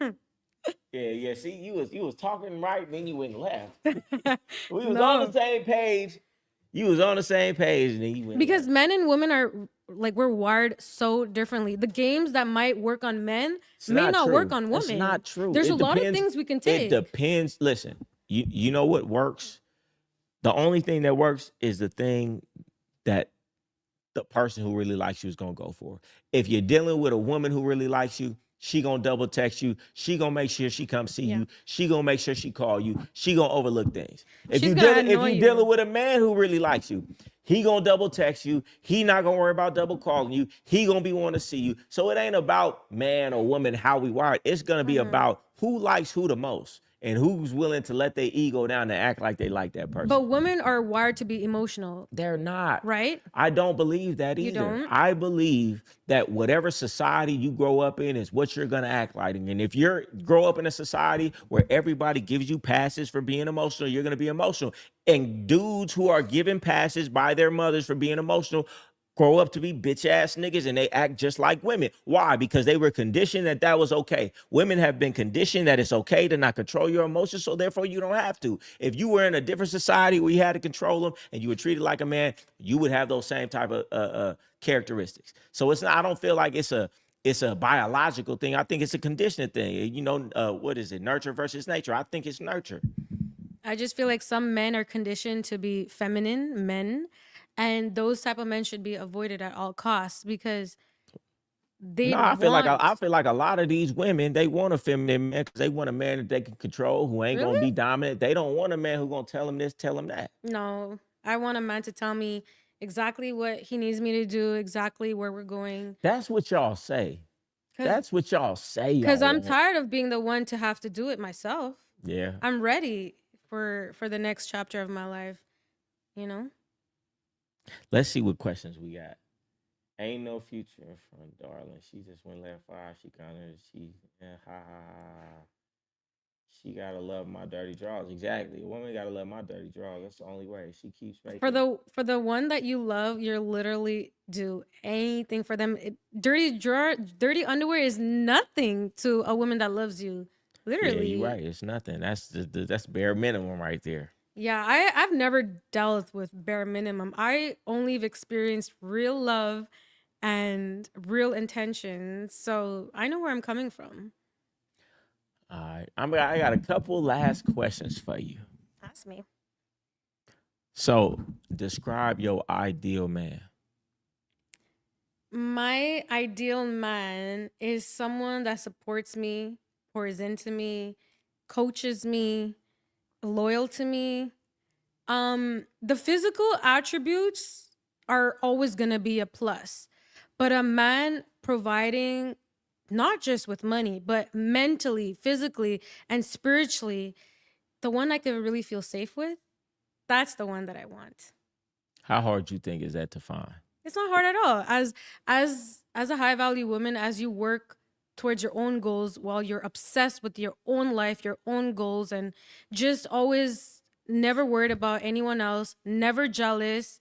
back. Yeah. See, you was talking right, then you went left. We was No. on the same page. You was on the same page, and then you went Because left. men and women are like we're wired so differently. The games that might work on men It's may not true. work on women. It's not true. There's It a lot of depends- things we can It take. depends. Listen, you know what works? The only thing that works is the thing that the person who really likes you is gonna go for. If you're dealing with a woman who really likes you, she gonna double text you. She gonna make sure she come see Yeah. you. She gonna make sure she call you. She gonna overlook things. If She's you gonna dealing, if annoy you you. dealing with a man who really likes you, he gonna double text you. He not gonna worry about double calling you. He gonna be wanting to see you. So it ain't about man or woman how we wired. It's gonna be about who likes who the most and who's willing to let their ego down and act like they like that person. But women are wired to be emotional, They're not. right? I don't believe that either. don't? I believe that whatever society you grow up in is what you're gonna act like. And if you grow up in a society where everybody gives you passes for being emotional, you're gonna be emotional. And dudes who are given passes by their mothers for being emotional grow up to be bitch ass niggas and they act just like women. Why? Because they were conditioned that was okay. Women have been conditioned that it's okay to not control your emotions, so therefore you don't have to. If you were in a different society where you had to control them and you were treated like a man, you would have those same type of characteristics. So it's not. I don't feel like it's a biological thing. I think it's a conditioning thing. You know, what is it? Nurture versus nature. I think it's nurture. I just feel like some men are conditioned to be feminine men, and those type of men should be avoided at all costs because they No, I feel like want- a lot of these women, they want a feminine man because they want a man that they can control, who ain't gonna Really? be dominant. They don't want a man who gonna tell them this, tell them that. No, I want a man to tell me exactly what he needs me to do, exactly where we're going. That's what y'all say. That's what y'all say. Because y'all I'm want. tired of being the one to have to do it myself. Yeah. I'm ready for the next chapter of my life. You know? Let's see what questions we got. Ain't no future in front, darling. She just went left 5. She She gotta love my dirty draws. Exactly. A woman gotta love my dirty draws. That's the only way. She keeps making. For the one that you love, you're literally do anything for them. Dirty underwear is nothing to a woman that loves you. Yeah, Literally. you're right. It's nothing. That's bare minimum right there. Yeah, I've never dealt with bare minimum. I only have experienced real love and real intentions. So I know where I'm coming from. All right. I got a couple last questions for you. Ask me. So, describe your ideal man. My ideal man is someone that supports me, pours into me, coaches me, loyal to me. The physical attributes are always going to be a plus, but a man providing not just with money, but mentally, physically, and spiritually, the one I could really feel safe with, that's the one that I want. How hard you think is that to find? It's not hard at all. As a high value woman, as you work towards your own goals while you're obsessed with your own life, your own goals, and just always never worried about anyone else, never jealous,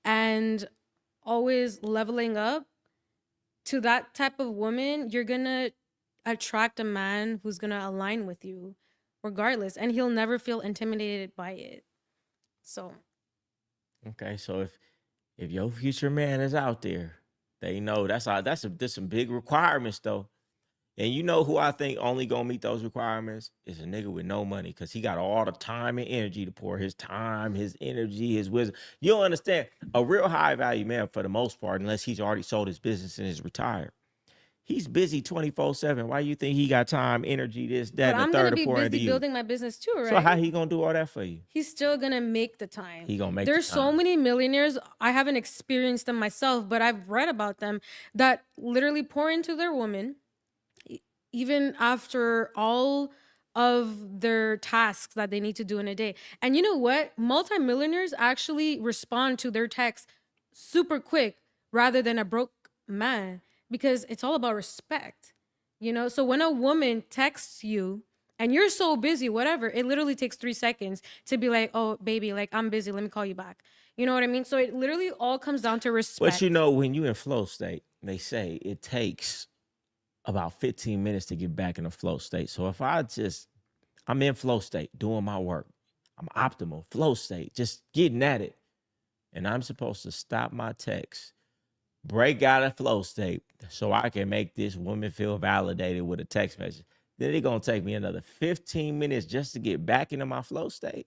and always leveling up, to that type of woman, you're gonna attract a man who's gonna align with you regardless, and he'll never feel intimidated by it. So Okay, so if your future man is out there, they know that's some big requirements though. And you know who I think only gonna meet those requirements is a nigga with no money, because he got all the time and energy to pour his time, his energy, his wisdom. You don't understand. A real high value man, for the most part, unless he's already sold his business and is retired, He's busy 24/7. Why you think he got time, energy, this, that, But and the I'm gonna third, to be pour into busy you? building my business too, So how right? he gonna do all that for you? He's still gonna make the time. He gonna make the There's so time. many millionaires. I haven't experienced them myself, but I've read about them that literally pour into their woman even after all of their tasks that they need to do in a day. And you know what? Multimillionaires actually respond to their texts super quick rather than a broke man, because it's all about respect. So when a woman texts you and you're so busy, whatever, it literally takes 3 seconds to be like, oh, baby, like, I'm busy. Let me call you back. You know what I mean? So it literally all comes down to respect. But when you in flow state, they say it takes about 15 minutes to get back in a flow state. So if I'm in flow state, doing my work, I'm optimal, flow state, just getting at it. And I'm supposed to stop my text, break out of flow state so I can make this woman feel validated with a text message. Then it's going to take me another 15 minutes just to get back into my flow state.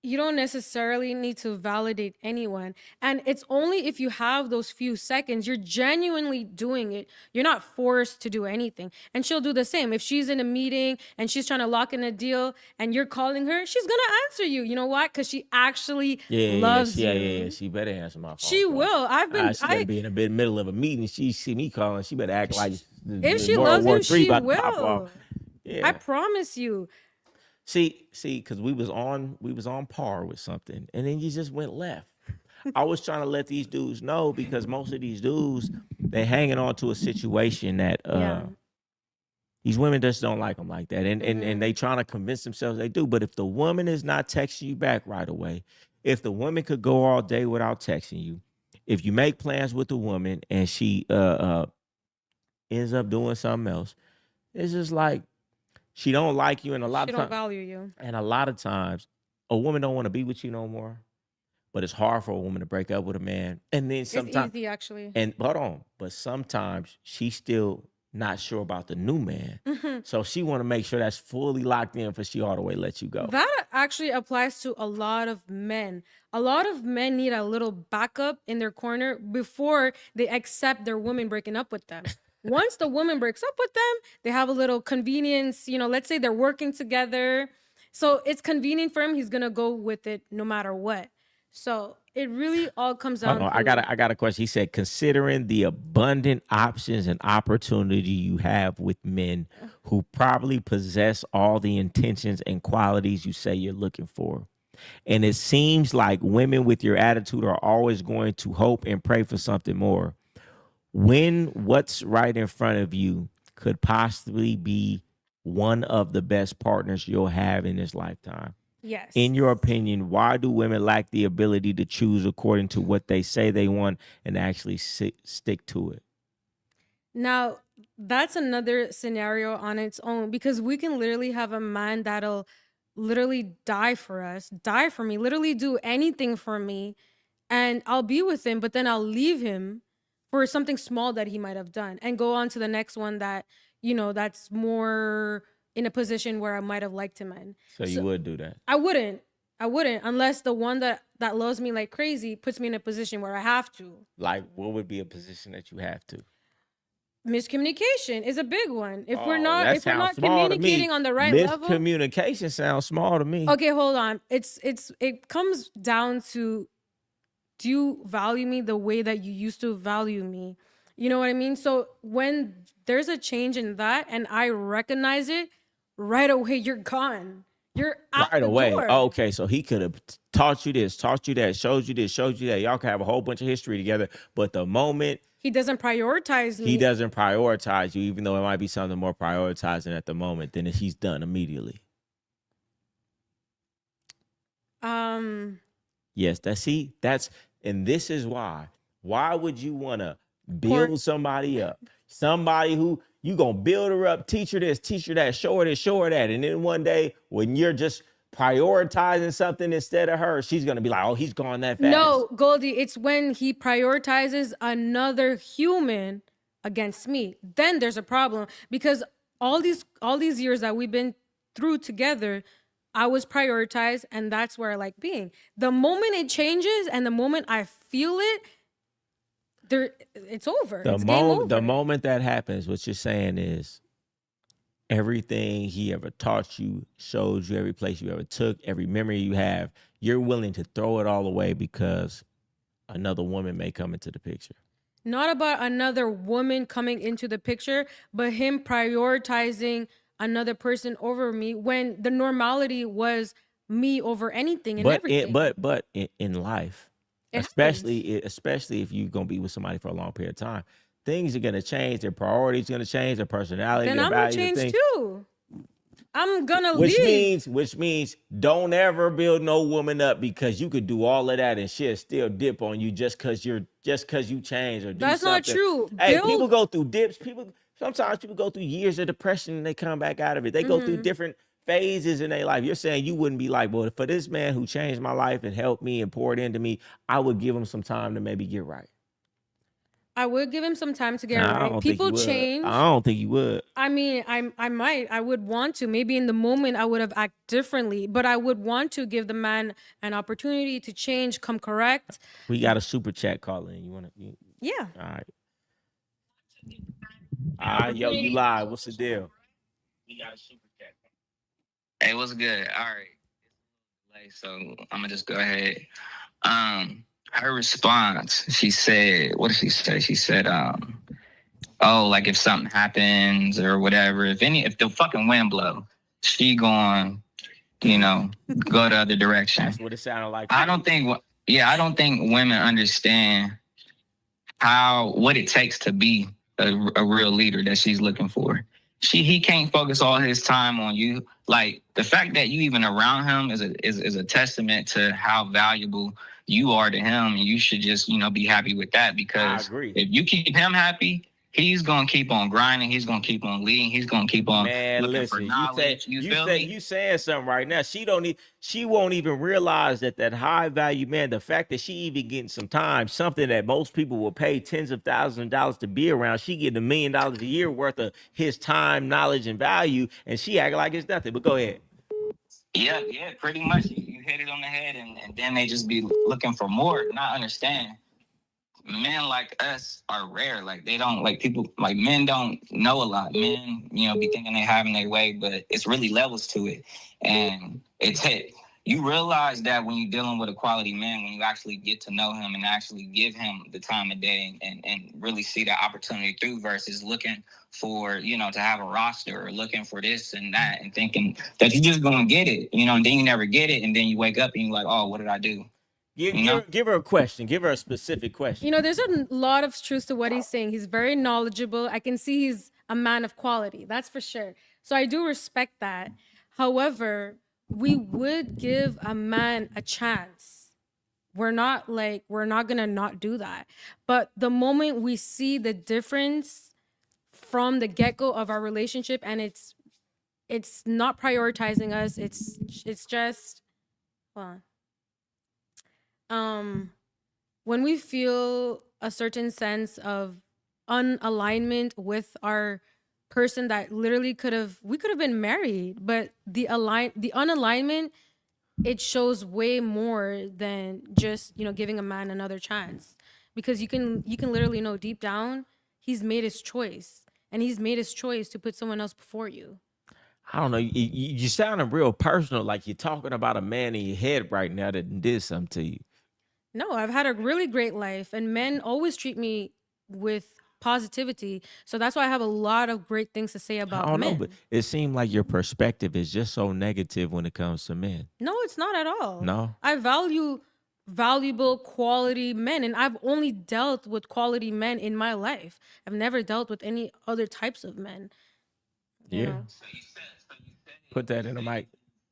You don't necessarily need to validate anyone. And it's only if you have those few seconds, you're genuinely doing it. You're not forced to do anything. And she'll do the same. If she's in a meeting and she's trying to lock in a deal and you're calling her, she's going to answer you. You know what? Because she actually loves you. Yeah. She better answer my phone. She will. She better be in the middle of a meeting. She see me calling. She better act like if she loves you, she will. Yeah. I promise you. See, because we was on par with something, and then you just went left. I was trying to let these dudes know, because most of these dudes, they hanging on to a situation that these women just don't like them like that, and they trying to convince themselves they do. But if the woman is not texting you back right away, if the woman could go all day without texting you, if you make plans with the woman and she ends up doing something else, it's just like, she don't like you, and She don't value you. And a lot of times, a woman don't want to be with you no more. But it's hard for a woman to break up with a man. And then sometimes, it's easy, actually. And hold on, but sometimes she's still not sure about the new man. So she want to make sure that's fully locked in before she all the way let you go. That actually applies to a lot of men. A lot of men need a little backup in their corner before they accept their woman breaking up with them. Once the woman breaks up with them, they have a little convenience. Let's say they're working together. So it's convenient for him. He's going to go with it no matter what. So it really all comes down to... I got a question. He said, considering the abundant options and opportunity you have with men who probably possess all the intentions and qualities you say you're looking for, and it seems like women with your attitude are always going to hope and pray for something more, when what's right in front of you could possibly be one of the best partners you'll have in this lifetime. Yes. In your opinion, why do women lack the ability to choose according to what they say they want and actually stick to it? Now, that's another scenario on its own, because we can literally have a man that'll literally die for us, die for me, literally do anything for me, and I'll be with him, but then I'll leave him for something small that he might have done and go on to the next one that, that's more in a position where I might have liked him in. So you would do that? I wouldn't unless the one that loves me like crazy puts me in a position where I have to. Like, what would be a position that you have to? Miscommunication is a big one. If we're not communicating on the right level. Miscommunication sounds small to me. Okay, hold on. It comes down to, do you value me the way that you used to value me? You know what I mean? So when there's a change in that and I recognize it, right away you're gone. You're out right away. The door. Okay, so he could have taught you this, taught you that, showed you this, showed you that. Y'all could have a whole bunch of history together. But the moment he doesn't prioritize me, he doesn't prioritize you, even though it might be something more prioritizing at the moment, then he's done immediately. Yes, and this is why. Why would you want to build somebody up? Somebody who you gonna build her up, teach her this, teach her that, show her this, show her that. And then one day when you're just prioritizing something instead of her, she's gonna be like, oh, he's gone that fast. No, Goldie, it's when he prioritizes another human against me. Then there's a problem, because all these years that we've been through together, I was prioritized, and that's where I like being. The moment it changes and the moment I feel it, it's over. It's game over. The moment that happens, what you're saying is everything he ever taught you, showed you, every place you ever took, every memory you have, you're willing to throw it all away because another woman may come into the picture. Not about another woman coming into the picture, but him prioritizing another person over me when the normality was me over anything and everything. But in life, especially if you're gonna be with somebody for a long period of time, things are gonna change. Their priorities are gonna change. Their personality, then their I'm gonna values, change too. I'm gonna leave. Which means don't ever build no woman up because you could do all of that and she'll still dip on you just cause you change or do That's something. not true. Hey, people go through dips. Sometimes people go through years of depression and they come back out of it. They go through different phases in their life. You're saying you wouldn't be like, well, for this man who changed my life and helped me and poured into me, I would give him some time to maybe get right. I would give him some time to get right. People change. I don't think you would. I mean, I might. I would want to. Maybe in the moment I would have acted differently, but I would want to give the man an opportunity to change, come correct. We got a super chat calling. You want to? Yeah. All right. All right, yo, you live. What's the deal? We got a super chat. Hey, what's good? All right. So I'm gonna just go ahead. Her response, she said, what did she say? She said, oh, like if something happens or whatever, if the fucking wind blow, she going, go the other direction. That's what it sounded like. I don't think women understand what it takes to be a real leader that she's looking for. He can't focus all his time on you. Like the fact that you even around him is a testament to how valuable you are to him, and you should just be happy with that, because if you keep him happy, he's gonna keep on grinding, he's gonna keep on leading, he's gonna keep on looking for knowledge. You saying something right now. She won't even realize that high value man, the fact that she even getting some time, something that most people will pay tens of thousands of dollars to be around, she getting $1 million a year worth of his time, knowledge, and value, and she act like it's nothing. But go ahead. Yeah, pretty much. You hit it on the head, and then they just be looking for more, not understand. Men like us are rare. Like they don't, like people, like men don't know a lot. Men, be thinking they having their way, but it's really levels to it. And it's hit. You realize that when you're dealing with a quality man, when you actually get to know him and actually give him the time of day and really see that opportunity through, versus looking for, to have a roster or looking for this and that and thinking that you're just going to get it, and then you never get it. And then you wake up and you're like, oh, what did I do? Give her a question. Give her a specific question. There's a lot of truth to what he's saying. He's very knowledgeable. I can see he's a man of quality. That's for sure. So I do respect that. However, we would give a man a chance. We're not going to not do that. But the moment we see the difference from the get-go of our relationship, and it's not prioritizing us, it's just, when we feel a certain sense of unalignment with our person that literally we could have been married, but the unalignment, it shows way more than just giving a man another chance, because you can literally know deep down he's made his choice, and he's made his choice to put someone else before you. I don't know. You sounding real personal, like you're talking about a man in your head right now that did something to you. No, I've had a really great life, and men always treat me with positivity. So that's why I have a lot of great things to say about men. I don't know, but it seemed like your perspective is just so negative when it comes to men. No, it's not at all. No? I value valuable quality men, and I've only dealt with quality men in my life. I've never dealt with any other types of men. Yeah. So you said put that in the mic.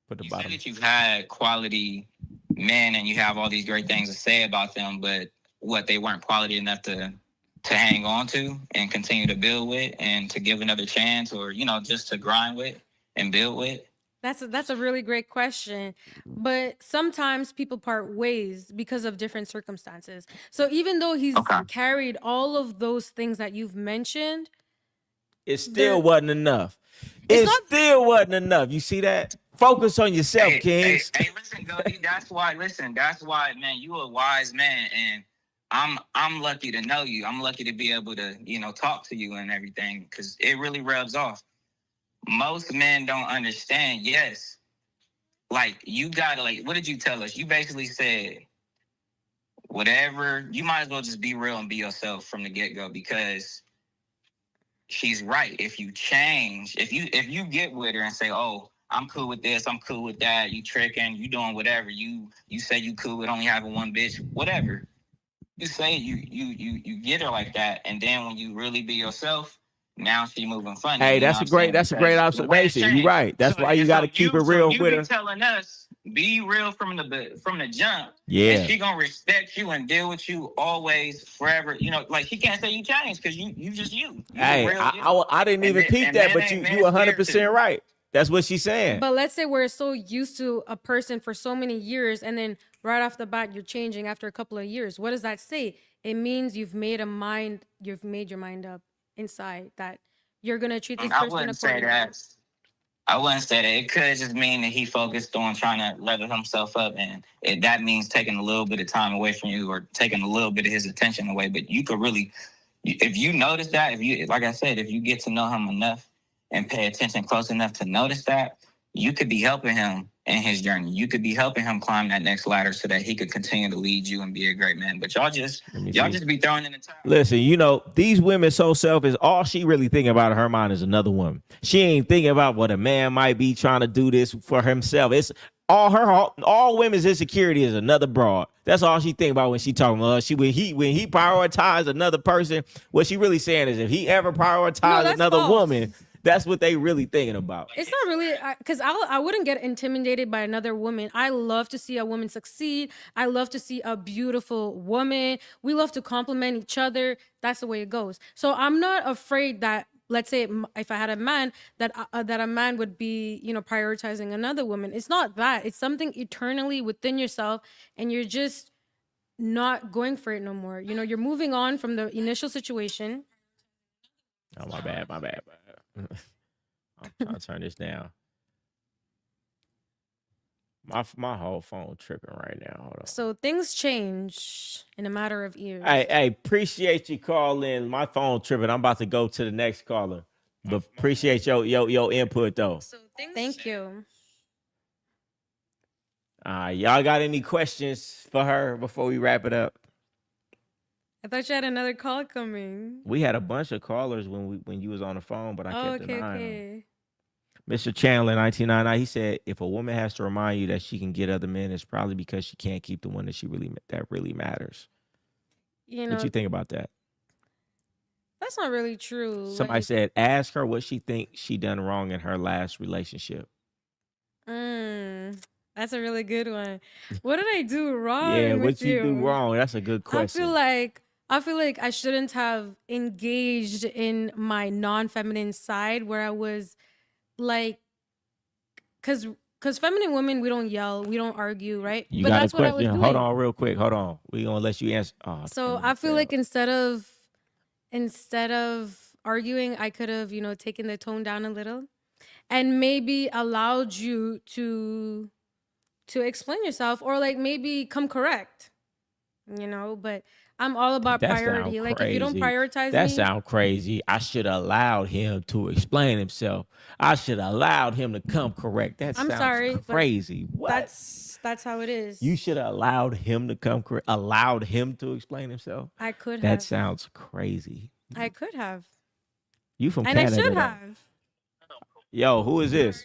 Put the bottom. You said that you've had quality men and you have all these great things to say about them, but they weren't quality enough to hang on to and continue to build with and to give another chance, or just to grind with and build with? That's a really great question. But sometimes people part ways because of different circumstances. So even though he's carried all of those things that you've mentioned, it still wasn't enough. It still wasn't enough. You see that? Focus on yourself, Kings. Hey, listen, Goldie, that's why, man, you a wise man, and I'm lucky to know you. I'm lucky to be able to, talk to you and everything, because it really rubs off. Most men don't understand. Yes, like you gotta, like, what did you tell us? You basically said, whatever, you might as well just be real and be yourself from the get-go, because she's right. If you change, if you get with her and say, oh, I'm cool with this, I'm cool with that, you tricking, you doing whatever, you say you cool with only having one bitch, whatever. You say you get her like that, and then when you really be yourself, now she moving funny. Hey, You know that's what a I'm great saying? that's a great Because the way it's observation. You're changed. right. That's why you got to keep it real You with be her. telling us, be real from the jump. Yeah. And she gonna respect you and deal with you always, forever. Like she can't say you changed, because you just you. You Hey, the real you. I didn't even peep that, but you 100% right. That's what she's saying. But let's say we're so used to a person for so many years, and then right off the bat you're changing after a couple of years. What does that say? It means you've made your mind up inside that you're gonna treat this person wouldn't say accordingly. that. I wouldn't say that. It could just mean that he focused on trying to level himself up, and that means taking a little bit of time away from you, or taking a little bit of his attention away. But you could really, if you notice that, like I said, if you get to know him enough and pay attention close enough to notice that, you could be helping him in his journey. You could be helping him climb that next ladder so that he could continue to lead you and be a great man. But y'all just be throwing in the towel. Listen, these women so selfish. All she really thinking about in her mind is another woman. She ain't thinking about what a man might be trying to do this for himself. It's all women's insecurity is another broad. That's all she think about when she talking about when he prioritize another person. What she really saying is, if he ever prioritize another woman, that's what they really thinking about. It's not really, because I wouldn't get intimidated by another woman. I love to see a woman succeed. I love to see a beautiful woman. We love to compliment each other. That's the way it goes. So I'm not afraid that, let's say, if I had a man, that a man would be, prioritizing another woman. It's not that. It's something eternally within yourself, and you're just not going for it no more. You're moving on from the initial situation. Oh, my bad. I'm trying to turn this down. My whole phone tripping right now. Hold on. So things change in a matter of years. Hey, appreciate you calling. My phone tripping. I'm about to go to the next caller, but appreciate your input though. So thank you. Y'all got any questions for her before we wrap it up? I thought you had another call coming. We had a bunch of callers when you was on the phone, but I kept denying them. Mr. Chandler, 1999, he said, if a woman has to remind you that she can get other men, it's probably because she can't keep the one that really matters. What you think about that? That's not really true. Somebody said, ask her what she thinks she done wrong in her last relationship. That's a really good one. What did I do wrong? Yeah, what you do wrong? That's a good question. I feel like I shouldn't have engaged in my non-feminine side, where I was like, because feminine women, we don't yell, we don't argue, right? You got a question? Hold on real quick. Hold on. We're going to let you answer. So I feel like instead of arguing, I could have, taken the tone down a little and maybe allowed you to explain yourself, or like maybe come correct, but I'm all about priority. Like, if you don't prioritize me. That sounds crazy. I should have allowed him to explain himself. I should have allowed him to come correct. That sounds crazy. What? That's how it is. You should have allowed him to come correct, allowed him to explain himself. I could have. That sounds crazy. I could have. You from and Canada? And I should have. Yo, who is this?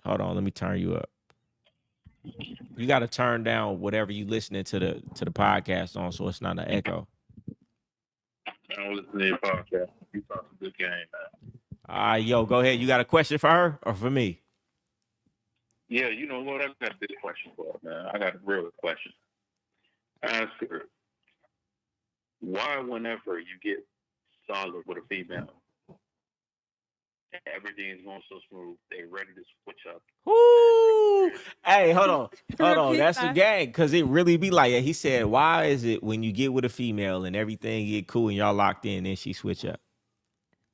Hold on, let me turn you up. You got to turn down whatever you listening to the podcast on, so it's not an echo. I don't listen to your podcast. You talk some good game, man. Yo, go ahead. You got a question for her or for me? Yeah, you know what? I got a big question for her, man. I got a real question. Ask her, why whenever you get solid with a female, everything is going so smooth, they ready to switch up? Ooh. Hey, hold on. That's the gang, because it really be like, he said, why is it when you get with a female and everything get cool and y'all locked in, then she switch up?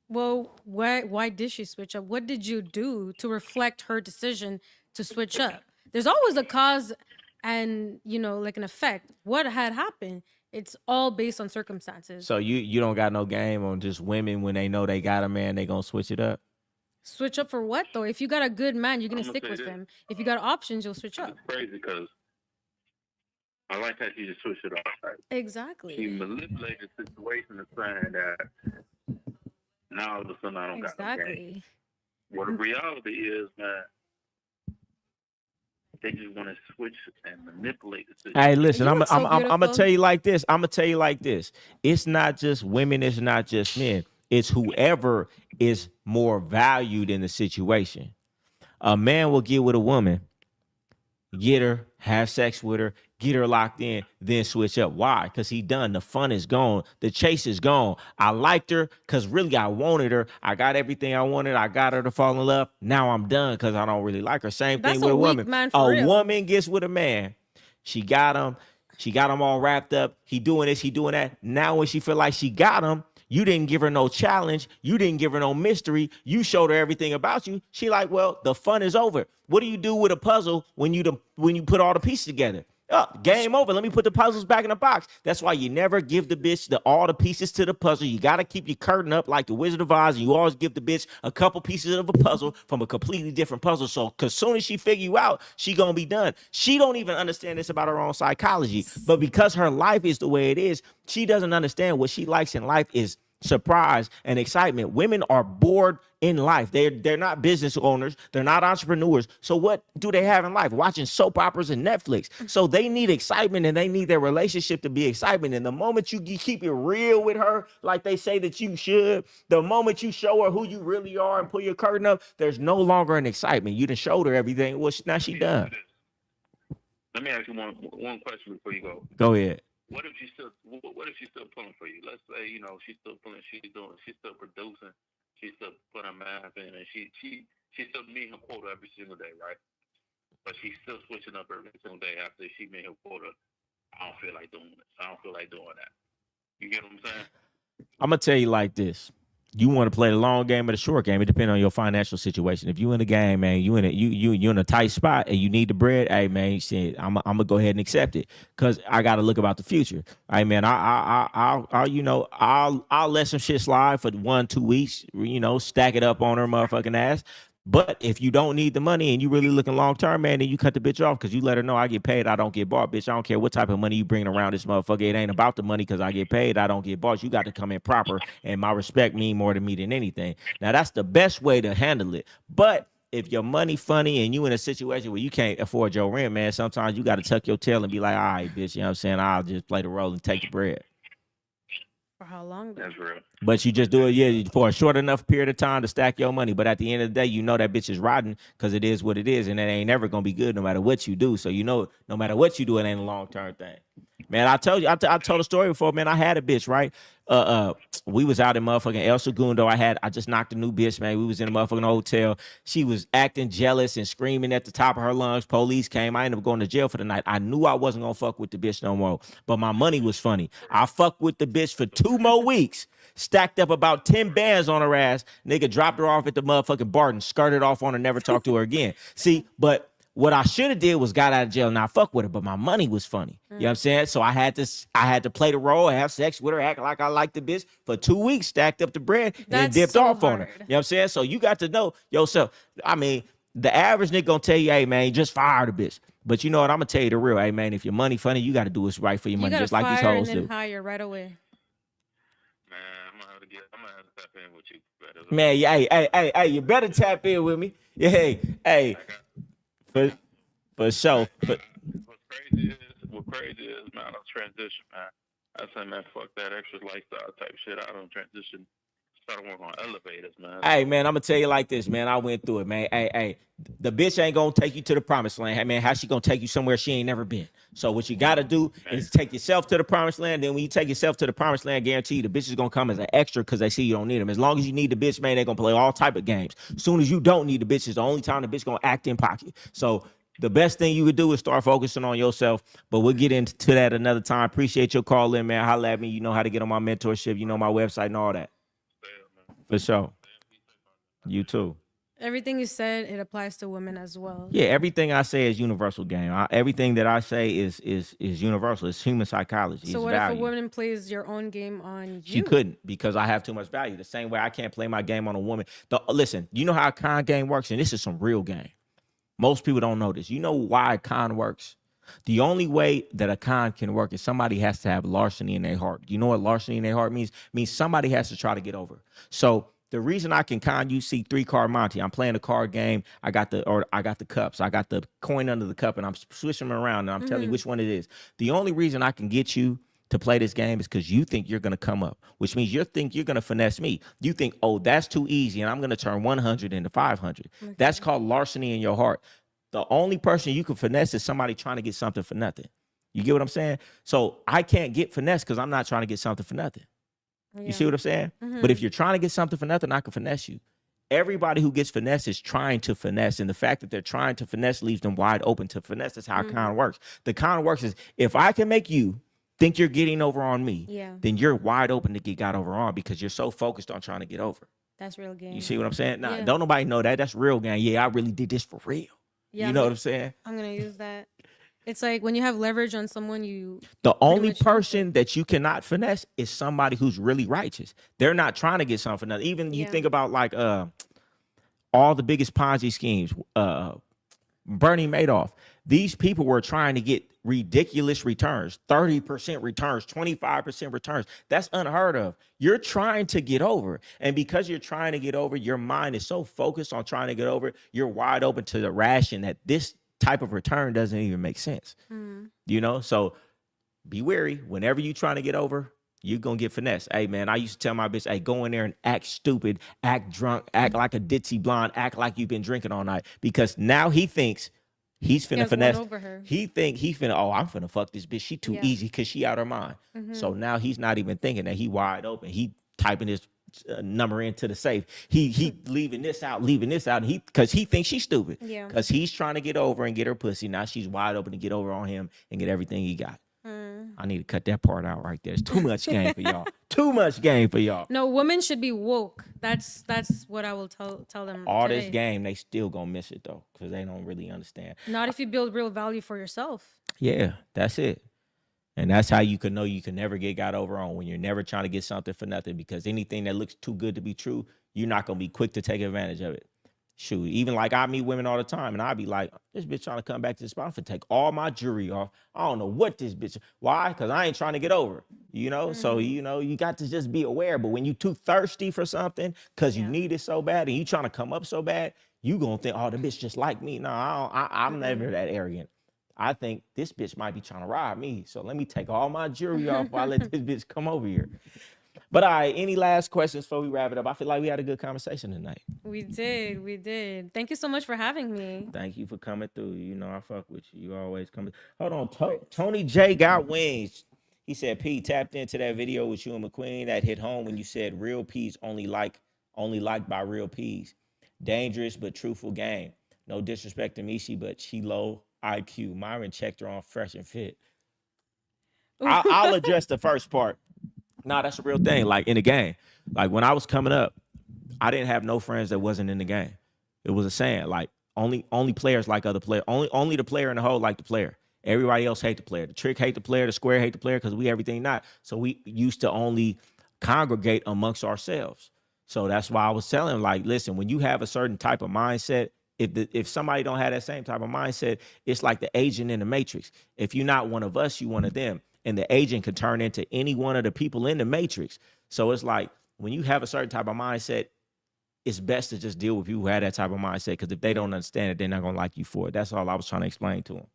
Well, why did she switch up? What did you do to reflect her decision to switch up? There's always a cause and, you know, like an effect. What had happened? It's all based on circumstances. So you don't got no game on just women when they know they got a man, they gonna switch it up. Switch up for what though? If you got a good man, you're gonna I'ma stick say with this. him. If you got options, you'll switch up. It's crazy because I like how she just switched it up. Right? She Exactly. manipulated the situation to saying that now all of a sudden I don't got no game. Exactly. Well, the reality is, man, they just want to switch and manipulate the situation. Hey, listen, You I'm look so gonna beautiful. tell you like this. I'm gonna tell you like this. It's not just women. It's not just men. It's whoever is more valued in the situation. A man will get with a woman, get her, have sex with her, get her locked in, then switch up. Why? Because he done. The fun is gone. The chase is gone. I liked her because really I wanted her. I got everything I wanted. I got her to fall in love. Now I'm done because I don't really like her. Same That's thing with a a weak woman. man for A real. woman gets with a man. She got him. She got him all wrapped up. He doing this. He doing that. Now when she feel like she got him, you didn't give her no challenge. You didn't give her no mystery. You showed her everything about you. She like, well, the fun is over. What do you do with a puzzle when you put all the pieces together? Oh, game over. Let me put the puzzles back in the box. That's why you never give the bitch all the pieces to the puzzle. You got to keep your curtain up like the Wizard of Oz, and you always give the bitch a couple pieces of a puzzle from a completely different puzzle. So, because soon as she figure you out, she gonna be done. She don't even understand this about her own psychology, but because her life is the way it is, she doesn't understand what she likes in life is surprise and excitement. Women are bored in life. They're not business owners. They're not entrepreneurs. So what do they have in life? Watching soap operas and Netflix. So they need excitement and they need their relationship to be excitement. And the moment you keep it real with her, like they say that you should, the moment you show her who you really are and pull your curtain up, there's no longer an excitement. You done showed her everything. Well, now she done. Let me ask you one question before you go. Go ahead. What if she's still pulling for you? Let's say, you know, she's still pulling, she's still producing, she's still putting math in, and she still meeting her quota every single day, right? But she's still switching up every single day after she made her quota. I don't feel like doing this. I don't feel like doing that. You get what I'm saying? I'm gonna tell you like this. You want to play the long game or the short game? It depends on your financial situation. If you in the game, man, you in a tight spot and you need the bread. Hey, man, shit, I'm gonna go ahead and accept it because I got to look about the future. Hey, man, I'll let some shit slide for 1-2 weeks. You know, stack it up on her motherfucking ass. But if you don't need the money and you really looking long term, man, then you cut the bitch off because you let her know I get paid, I don't get bought, bitch. I don't care what type of money you bringing around this motherfucker. It ain't about the money because I get paid, I don't get bought. You got to come in proper, and my respect mean more to me than anything. Now that's the best way to handle it. But if your money funny and you in a situation where you can't afford your rent, man, sometimes you got to tuck your tail and be like, all right, bitch, you know what I'm saying? I'll just play the role and take the bread. For how long? That's real. But you just do it, yeah, for a short enough period of time to stack your money. But at the end of the day, you know that bitch is rotten because it is what it is, and it ain't never gonna be good no matter what you do. So you know, no matter what you do, it ain't a long term thing. Man, I told you, I told a story before. Man, I had a bitch, right? We was out in motherfucking El Segundo. I just knocked a new bitch, man. We was in a motherfucking hotel. She was acting jealous and screaming at the top of her lungs. Police came. I ended up going to jail for the night. I knew I wasn't gonna fuck with the bitch no more, but my money was funny. I fucked with the bitch for 2 more weeks. Stacked up about 10 bands on her ass. Nigga dropped her off at the motherfucking Barton, skirted off on her, never talked to her again. See, but what I should have did was got out of jail and not fuck with her, but my money was funny. You know what I'm saying? So I had to play the role, have sex with her, act like I liked the bitch for 2 weeks, stacked up the bread, and then That's dipped so off on her. hard. You know what I'm saying? So you got to know yourself. I mean, the average nigga gonna tell you, hey man, just fire the bitch. But you know what? I'm gonna tell you the real. Hey man, if your money funny, you gotta do what's right for your You money, gotta just like these fire hoes and then do. hire right away. Man, I'm gonna have to tap in with you. Man, hey, you better tap in with me. Yeah, hey, for sure. What's crazy is, man, I transition, man. I say, man, fuck that extra lifestyle type shit. I don't transition. Started working on elevators, man. Hey, man, I'm gonna tell you like this, man. I went through it, man. Hey, the bitch ain't gonna take you to the promised land. Hey, man, how she gonna take you somewhere she ain't never been? So what you gotta do is take yourself to the promised land. Then when you take yourself to the promised land, guarantee you the bitch is gonna come as an extra because they see you don't need them. As long as you need the bitch, man, they gonna play all type of games. As soon as you don't need the bitch, is the only time the bitch gonna act in pocket. So the best thing you would do is start focusing on yourself. But we'll get into that another time. Appreciate your call in, man. Holla at me. You know how to get on my mentorship. You know my website and all that. For sure. You too. Everything you said, it applies to women as well. Yeah, everything I say is universal game. Everything that I say is universal. It's human psychology. So It's what if a value. woman plays your own game on She you? couldn't because I have too much value. The same way I can't play my game on a woman. Listen, you know how a con game works, and this is some real game. Most people don't know this. You know why a con works? The only way that a con can work is somebody has to have larceny in their heart. Do you know what larceny in their heart means? It means somebody has to try to get over. So the reason I can con you see 3-card Monty, I'm playing a card game. I got the cups. I got the coin under the cup, and I'm switching them around, and I'm telling you which one it is. The only reason I can get you to play this game is because you think you're going to come up, which means you think you're going to finesse me. You think, oh, that's too easy, and I'm going to turn 100 into 500. Okay. That's called larceny in your heart. The only person you can finesse is somebody trying to get something for nothing. You get what I'm saying? So I can't get finesse because I'm not trying to get something for nothing. Yeah. You see what I'm saying? Mm-hmm. But if you're trying to get something for nothing, I can finesse you. Everybody who gets finesse is trying to finesse, and the fact that they're trying to finesse leaves them wide open to finesse. That's how a con works. The con works is if I can make you think you're getting over on me, then you're wide open to get got over on because you're so focused on trying to get over. That's real game. You see what I'm saying? Nah, don't nobody know that. That's real game. Yeah, I really did this for real. Yeah, you know what I'm saying? I'm going to use that. It's like when you have leverage on someone, the only person that you cannot finesse is somebody who's really righteous. They're not trying to get something for nothing. Even you think about like all the biggest Ponzi schemes, Bernie Madoff. These people were trying to get ridiculous returns, 30% returns, 25% returns. That's unheard of. You're trying to get over. And because you're trying to get over, your mind is so focused on trying to get over, you're wide open to the ration that this type of return doesn't even make sense. You know, so be wary. Whenever you trying to get over, you're going to get finesse. Hey, man, I used to tell my bitch, hey, go in there and act stupid, act drunk, act like a ditzy blonde, act like you've been drinking all night. Because now he thinks he's finna finesse. Over her. He finna, oh, I'm finna fuck this bitch. She too easy because she out her mind. So now he's not even thinking that he wide open. He typing his number into the safe. He leaving this out, and because he thinks she's stupid. Yeah. Because he's trying to get over and get her pussy. Now she's wide open to get over on him and get everything he got. I need to cut that part out right there. It's too much game for y'all. Too much game for y'all. No, women should be woke. That's what I will tell them. All today. This game, they still gonna miss it though, because they don't really understand. Not if you build real value for yourself. Yeah, that's it. And that's how you can know you can never get got over on, when you're never trying to get something for nothing, because anything that looks too good to be true, you're not going to be quick to take advantage of it. Shoot, even like I meet women all the time and I be like, this bitch trying to come back to the spot, I'm finna take all my jewelry off. I don't know what this bitch, why? Because I ain't trying to get over, you know? So, you know, you got to just be aware. But when you too thirsty for something because you need it so bad and you trying to come up so bad, you going to think, oh, the bitch just like me. No, I'm never that arrogant. I think this bitch might be trying to rob me. So let me take all my jewelry off while I let this bitch come over here. But all right, any last questions before we wrap it up? I feel like we had a good conversation tonight. We did. Thank you so much for having me. Thank you for coming through. You know I fuck with you. You always come. Hold on, Tony J got wings. He said, P, tapped into that video with you and McQueen that hit home when you said real P's only liked by real P's. Dangerous but truthful game. No disrespect to Nishi, but she low IQ. Myron checked her on Fresh and Fit. I'll address the first part. No, that's a real thing. Like in the game, like when I was coming up, I didn't have no friends that wasn't in the game. It was a saying, like only players like other players. Only the player in the hole like the player. Everybody else hate the player. The trick hate the player. The square hate the player because we everything not. So we used to only congregate amongst ourselves. So that's why I was telling him, like, listen, when you have a certain type of mindset, if somebody don't have that same type of mindset, it's like the agent in the Matrix. If you're not one of us, you one of them. And the agent can turn into any one of the people in the Matrix. So it's like when you have a certain type of mindset, it's best to just deal with people who have that type of mindset, because if they don't understand it, they're not going to like you for it. That's all I was trying to explain to them.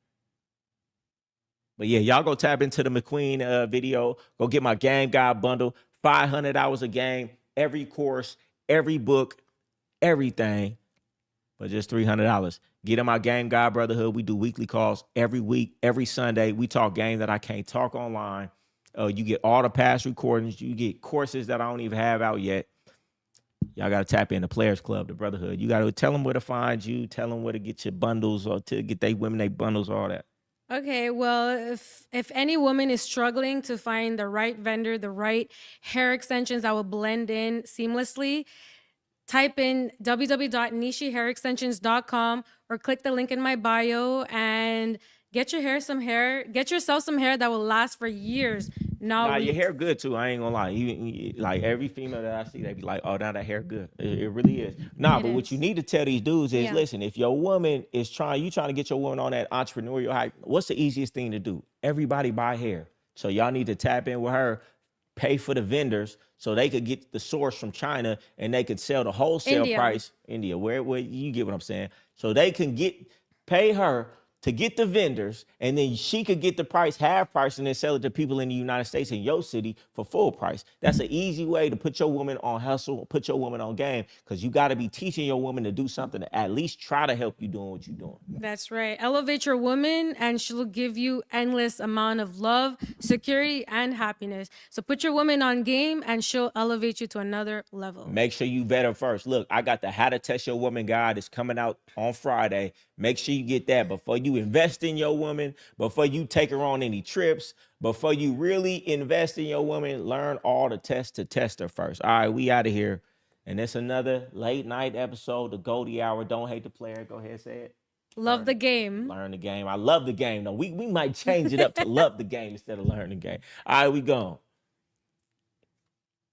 But yeah, y'all go tap into the McQueen video. Go get my Game God bundle. 500 hours a game, every course, every book, everything. But just $300. Get in my Game God Brotherhood. We do weekly calls every week, every Sunday. We talk game that I can't talk online. You get all the past recordings. You get courses that I don't even have out yet. Y'all got to tap in the Players Club, the Brotherhood. You got to tell them where to find you. Tell them where to get your bundles, or to get they women, they bundles, all that. Okay, well, if any woman is struggling to find the right vendor, the right hair extensions that will blend in seamlessly, type in www.nishihairextensions.com or click the link in my bio and get yourself some hair that will last for years. Nah, your hair good too. I ain't gonna lie. Like every female that I see, they be like, "Oh, now that hair good." It really is. Nah, but what you need to tell these dudes is, listen, if your woman is trying to get your woman on that entrepreneurial hype, what's the easiest thing to do? Everybody buy hair. So y'all need to tap in with her, pay for the vendors so they could get the source from China and they could sell the wholesale price. India, where you get what I'm saying? So they can pay her to get the vendors, and then she could get the price half price and then sell it to people in the United States in your city for full price. That's an easy way to put your woman on hustle, put your woman on game, because you got to be teaching your woman to do something to at least try to help you doing what you're doing. That's right. Elevate your woman and she'll give you endless amount of love, security, and happiness. So put your woman on game and she'll elevate you to another level. Make sure you vet her first. Look, I got the How to Test Your Woman guide. It's coming out on Friday. Make sure you get that before you invest in your woman, before you take her on any trips, before you really invest in your woman. Learn all the tests to test her first. All right, we out of here. And it's another late night episode, the Goldie Hour. Don't hate the player. Go ahead, say it. Love the game. Learn the game. I love the game. No, we might change it up to love the game instead of learn the game. All right, we gone.